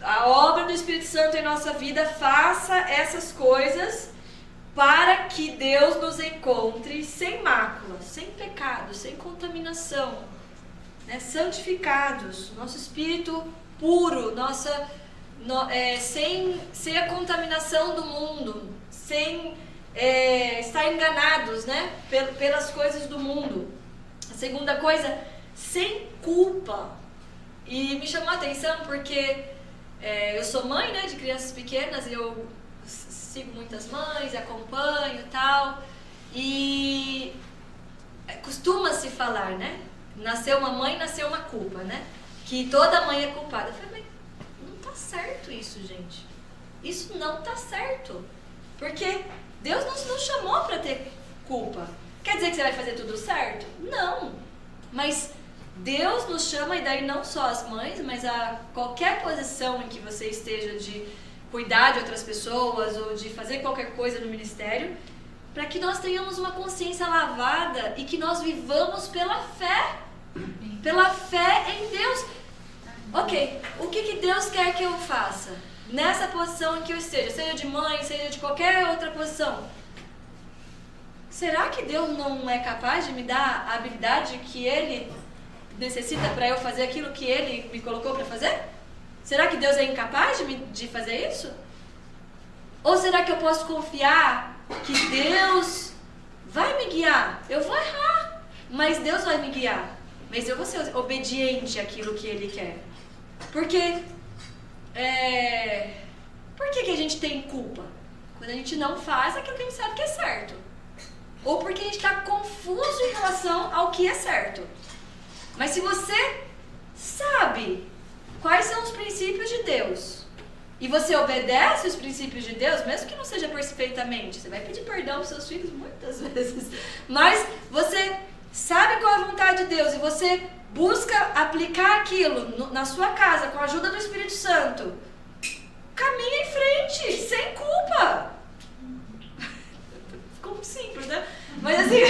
a obra do Espírito Santo em nossa vida faça essas coisas para que Deus nos encontre sem mácula, sem pecado, sem contaminação, né? Santificados, nosso espírito puro, sem a contaminação do mundo, sem estar enganados, né? Pelas coisas do mundo. A segunda coisa, sem culpa. E me chamou a atenção porque eu sou mãe, né, de crianças pequenas, e eu sigo muitas mães, acompanho e tal, e costuma-se falar, né? Nasceu uma mãe, nasceu uma culpa, né? Que toda mãe é culpada. Eu falei, mas não tá certo isso, gente. Isso não tá certo. Porque Deus não nos chamou para ter culpa. Quer dizer que você vai fazer tudo certo? Não. Mas Deus nos chama, e daí não só as mães, mas a qualquer posição em que você esteja de cuidar de outras pessoas ou de fazer qualquer coisa no ministério, para que nós tenhamos uma consciência lavada e que nós vivamos pela fé. Pela fé em Deus. Ok, o que Deus quer que eu faça? Nessa posição em que eu esteja, seja de mãe, seja de qualquer outra posição. Será que Deus não é capaz de me dar a habilidade que Ele necessita para eu fazer aquilo que Ele me colocou para fazer? Será que Deus é incapaz de fazer isso? Ou será que eu posso confiar que Deus vai me guiar? Eu vou errar, mas Deus vai me guiar. Mas eu vou ser obediente àquilo que Ele quer. Porque por que a gente tem culpa? Quando a gente não faz aquilo que a gente sabe que é certo. Ou porque a gente está confuso em relação ao que é certo. Mas se você sabe quais são os princípios de Deus, e você obedece os princípios de Deus, mesmo que não seja perfeitamente, você vai pedir perdão para os seus filhos muitas vezes, mas você sabe qual é a vontade de Deus e você busca aplicar aquilo na sua casa com a ajuda do Espírito Santo, caminha em frente, sem culpa. Ficou muito simples, né? Mas assim,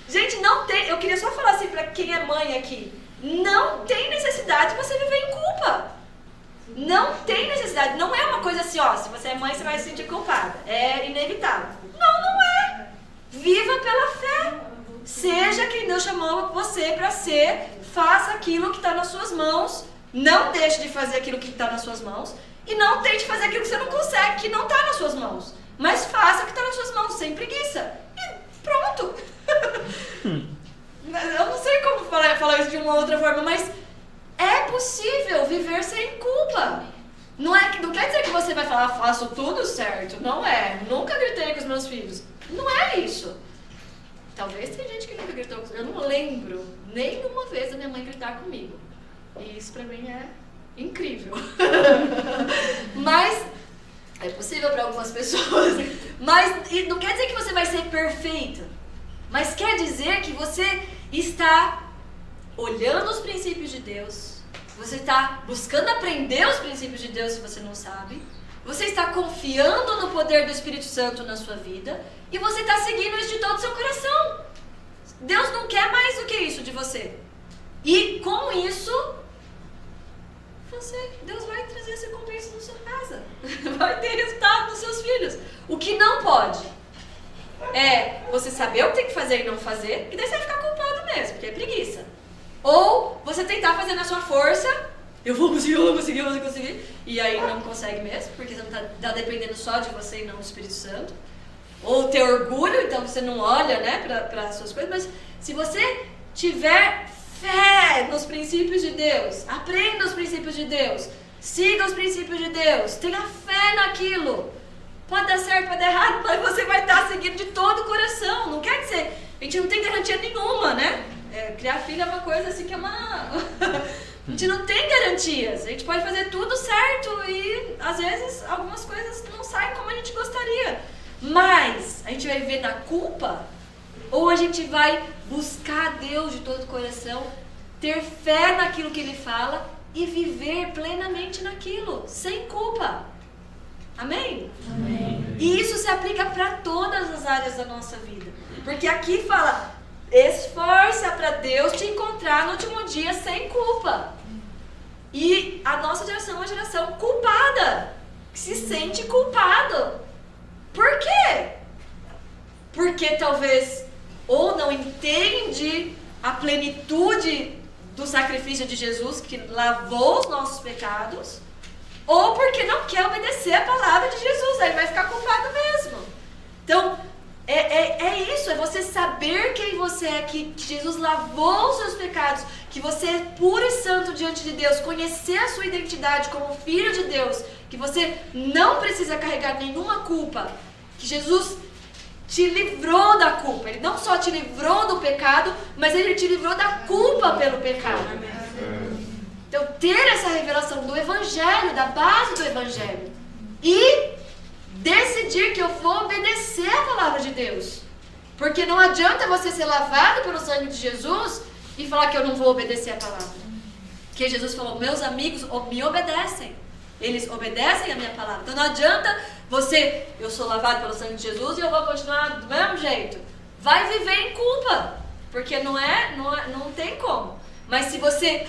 gente, não tem, eu queria só falar assim para quem é mãe aqui, não tem necessidade de você viver em culpa. Não tem necessidade, não é uma coisa assim, ó, se você é mãe você vai se sentir culpada, é inevitável. Não é. Viva pela fé. Seja quem Deus chamou você para ser, faça aquilo que está nas suas mãos, não deixe de fazer aquilo que está nas suas mãos e não tente fazer aquilo que você não consegue, que não está nas suas mãos, mas faça o que está nas suas mãos, sem preguiça. E pronto. Eu não sei como falar isso de uma outra forma, mas é possível viver sem culpa. Não quer dizer que você vai falar, faço tudo certo. Não é. Nunca gritei com os meus filhos. Não é isso. Talvez tem gente que nunca gritou com os meus filhos. Eu não lembro nenhuma vez a minha mãe gritar comigo. E isso pra mim é incrível. Mas é possível para algumas pessoas. Mas não quer dizer que você vai ser perfeita. Mas quer dizer que você está olhando os princípios de Deus, você está buscando aprender os princípios de Deus se você não sabe, você está confiando no poder do Espírito Santo na sua vida e você está seguindo isso de todo o seu coração. Deus não quer mais do que isso de você. E com isso, Deus vai trazer essa recompensa na sua casa. Vai ter resultado nos seus filhos. O que não pode é você saber o que tem que fazer e não fazer, e daí você vai ficar culpado mesmo, porque é preguiça. Ou você tentar fazer na sua força, eu vou conseguir, e aí não consegue mesmo, porque você não está dependendo só de você e não do Espírito Santo. Ou ter orgulho, então você não olha, né, para as suas coisas, mas se você tiver fé nos princípios de Deus, aprenda os princípios de Deus, siga os princípios de Deus, tenha fé naquilo. Pode dar certo, pode dar errado, mas você vai estar seguindo de todo o coração. Não quer dizer, a gente não tem garantia nenhuma, né? Criar filho é uma coisa assim que é uma... A gente não tem garantias. A gente pode fazer tudo certo e às vezes algumas coisas não saem como a gente gostaria. Mas a gente vai viver na culpa? Ou a gente vai buscar Deus de todo o coração, ter fé naquilo que Ele fala e viver plenamente naquilo, sem culpa? Amém? Amém. E isso se aplica para todas as áreas da nossa vida. Porque aqui fala, esforça para Deus te encontrar no último dia sem culpa. E a nossa geração é uma geração culpada, que se sente culpado. Por quê? Porque talvez ou não entende a plenitude do sacrifício de Jesus que lavou os nossos pecados, ou porque não quer obedecer a palavra de Jesus, aí vai ficar culpado mesmo. Então, é isso, é você saber quem você é, que Jesus lavou os seus pecados, que você é puro e santo diante de Deus, conhecer a sua identidade como filho de Deus, que você não precisa carregar nenhuma culpa, que Jesus te livrou da culpa. Ele não só te livrou do pecado, mas Ele te livrou da culpa pelo pecado. Então, ter essa revelação do Evangelho, da base do Evangelho, e decidir que eu vou obedecer a palavra de Deus. Porque não adianta você ser lavado pelo sangue de Jesus e falar que eu não vou obedecer a palavra. Porque Jesus falou, meus amigos me obedecem. Eles obedecem a minha palavra. Então não adianta eu sou lavado pelo sangue de Jesus e eu vou continuar do mesmo jeito. Vai viver em culpa. Porque não tem como. Mas se você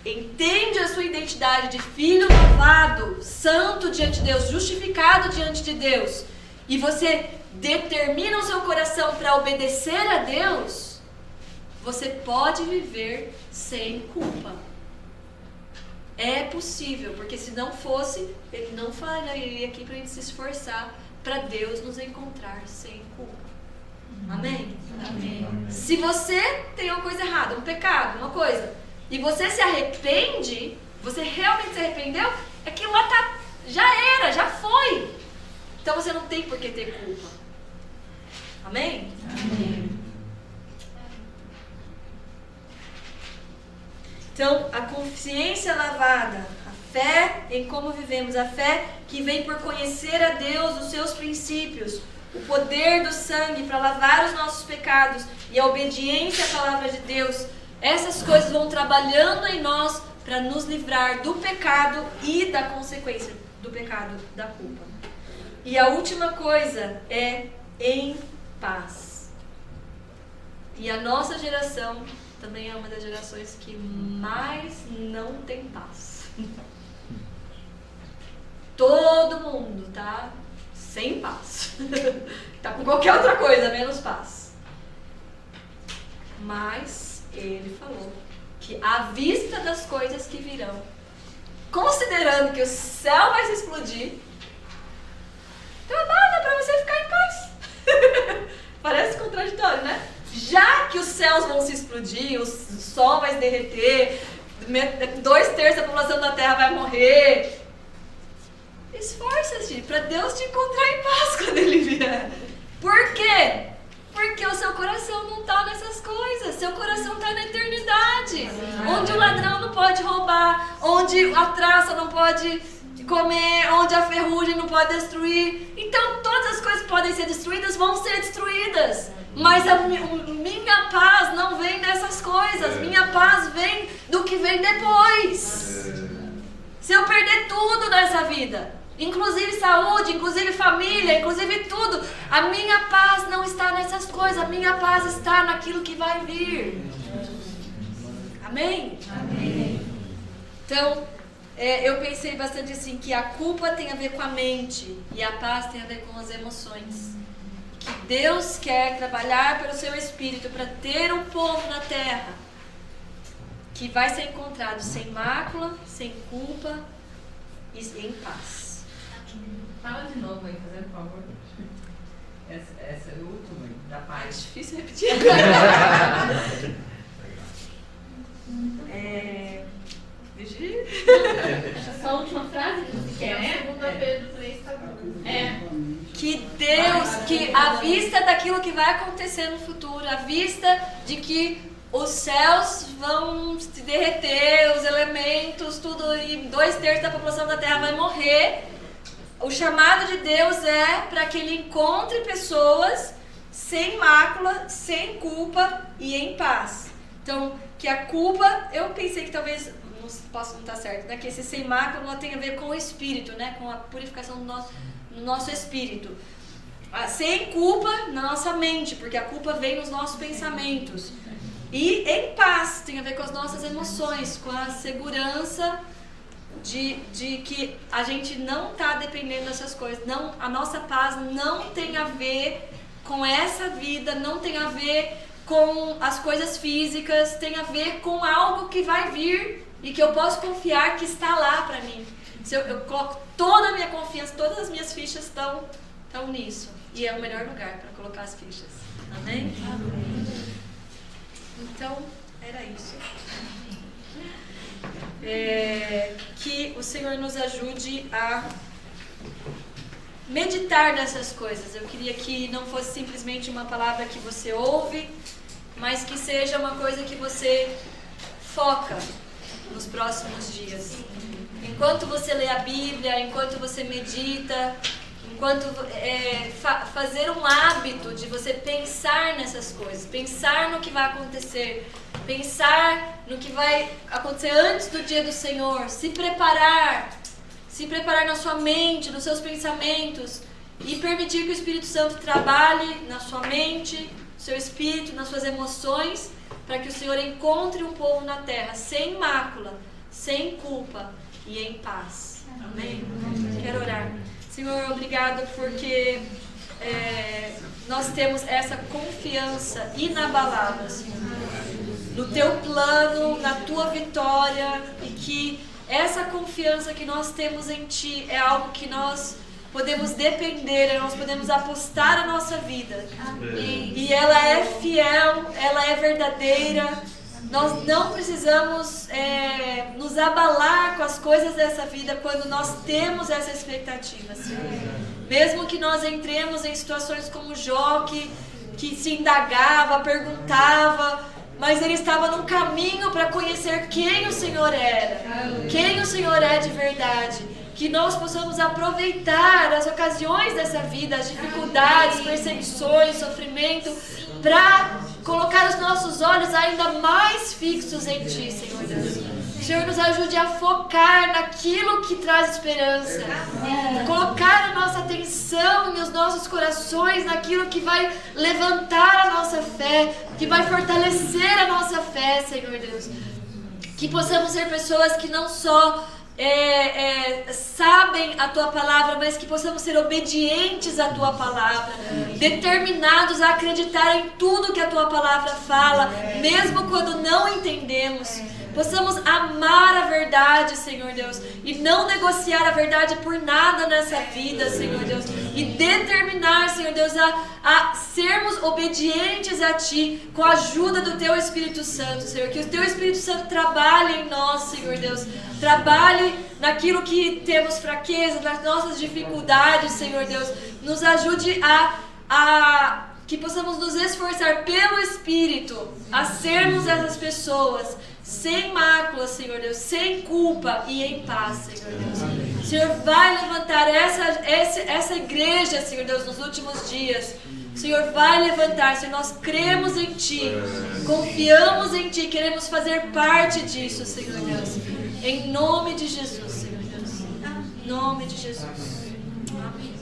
entende a sua identidade de filho lavado, santo diante de Deus, justificado diante de Deus, e você determina o seu coração para obedecer a Deus, você pode viver sem culpa. É possível, porque se não fosse, ele não falaria aqui para a gente se esforçar para Deus nos encontrar sem culpa. Amém? Amém. Se você tem uma coisa errada, um pecado, uma coisa, e você se arrepende, você realmente se arrependeu, aquilo lá já foi. Então você não tem por que ter culpa. Amém? Amém. Então, a consciência lavada, a fé em como vivemos, a fé que vem por conhecer a Deus, os seus princípios, o poder do sangue para lavar os nossos pecados e a obediência à palavra de Deus, essas coisas vão trabalhando em nós para nos livrar do pecado e da consequência do pecado, da culpa. E a última coisa é em paz. E a nossa geração também é uma das gerações que mais não tem paz. Todo mundo tá sem paz. Tá com qualquer outra coisa, menos paz. Mas ele falou que à vista das coisas que virão, considerando que o céu vai se explodir, trabalha para você ficar em paz. Parece contraditório, né? Já que os céus vão se explodir, o sol vai se derreter, 2/3 da população da terra vai morrer, esforça-te para Deus te encontrar em paz quando Ele vier. Por quê? Porque o seu coração não está nessas coisas. Seu coração está na eternidade. Onde o ladrão não pode roubar, onde a traça não pode comer, onde a ferrugem não pode destruir. Então todas as coisas que podem ser destruídas vão ser destruídas. Mas a minha paz não vem dessas coisas. Minha paz vem do que vem depois. Se eu perder tudo nessa vida, inclusive saúde, inclusive família, inclusive tudo, a minha paz não está nessas coisas. A minha paz está naquilo que vai vir. Amém? Amém. Então, eu pensei bastante assim, que a culpa tem a ver com a mente e a paz tem a ver com as emoções. Que Deus quer trabalhar pelo seu Espírito para ter um povo na terra que vai ser encontrado sem mácula, sem culpa e em paz. Fala de novo aí, fazendo favor. Essa é o último aí, da É paz. difícil repetir. Essa última frase que você quer, né? 2 Pedro 3, tá bom. Que Deus, que à vista daquilo que vai acontecer no futuro, à vista de que os céus vão se derreter, os elementos, tudo, e 2/3 da população da terra vai morrer, o chamado de Deus é para que Ele encontre pessoas sem mácula, sem culpa e em paz. Então, que a culpa, eu pensei que talvez, posso não estar certo, né? Que esse sem mácula tem a ver com o Espírito, né? Com a purificação do nosso Espírito. Sem culpa na nossa mente, porque a culpa vem nos nossos pensamentos. E em paz, tem a ver com as nossas emoções, com a segurança de que a gente não está dependendo dessas coisas. Não, a nossa paz não tem a ver com essa vida, não tem a ver com as coisas físicas, tem a ver com algo que vai vir e que eu posso confiar que está lá para mim. Se eu coloco toda a minha confiança, todas as minhas fichas estão nisso. E é o melhor lugar para colocar as fichas. Amém? Amém. Então, era isso. Que o Senhor nos ajude a meditar nessas coisas. Eu queria que não fosse simplesmente uma palavra que você ouve, mas que seja uma coisa que você foca nos próximos dias. Enquanto você lê a Bíblia, enquanto você medita, quanto fazer um hábito de você pensar nessas coisas, pensar no que vai acontecer, pensar no que vai acontecer antes do dia do Senhor, se preparar na sua mente, nos seus pensamentos e permitir que o Espírito Santo trabalhe na sua mente, no seu espírito, nas suas emoções, para que o Senhor encontre um povo na terra sem mácula, sem culpa e em paz. Amém? Quero orar. Senhor, obrigado porque nós temos essa confiança inabalável, Senhor, no Teu plano, na Tua vitória, e que essa confiança que nós temos em Ti é algo que nós podemos depender, nós podemos apostar a nossa vida. E ela é fiel, ela é verdadeira. Nós não precisamos nos abalar com as coisas dessa vida quando nós temos essa expectativa, Senhor. Mesmo que nós entremos em situações como Jó, que se indagava, perguntava, mas ele estava num caminho para conhecer quem o Senhor era, quem o Senhor é de verdade. Que nós possamos aproveitar as ocasiões dessa vida, as dificuldades, perseguições, sofrimento, para colocar os nossos olhos ainda mais fixos em Ti, Senhor Deus. Senhor, nos ajude a focar naquilo que traz esperança, colocar a nossa atenção e os nossos corações naquilo que vai levantar a nossa fé, que vai fortalecer a nossa fé, Senhor Deus. Que possamos ser pessoas que não só sabem a Tua palavra, mas que possamos ser obedientes à Tua palavra, determinados a acreditar em tudo que a Tua palavra fala, mesmo quando não entendemos. Possamos amar a verdade, Senhor Deus, e não negociar a verdade por nada nessa vida, Senhor Deus, e determinar, Senhor Deus, a sermos obedientes a Ti, com a ajuda do Teu Espírito Santo, Senhor. Que o Teu Espírito Santo trabalhe em nós, Senhor Deus, trabalhe naquilo que temos fraqueza, nas nossas dificuldades, Senhor Deus. Nos ajude que possamos nos esforçar pelo Espírito a sermos essas pessoas sem mácula, Senhor Deus, sem culpa e em paz, Senhor Deus. O Senhor vai levantar essa igreja, Senhor Deus, nos últimos dias. O Senhor vai levantar, Senhor, nós cremos em Ti, confiamos em Ti, queremos fazer parte disso, Senhor Deus. Em nome de Jesus, Senhor Deus. Em nome de Jesus. Amém.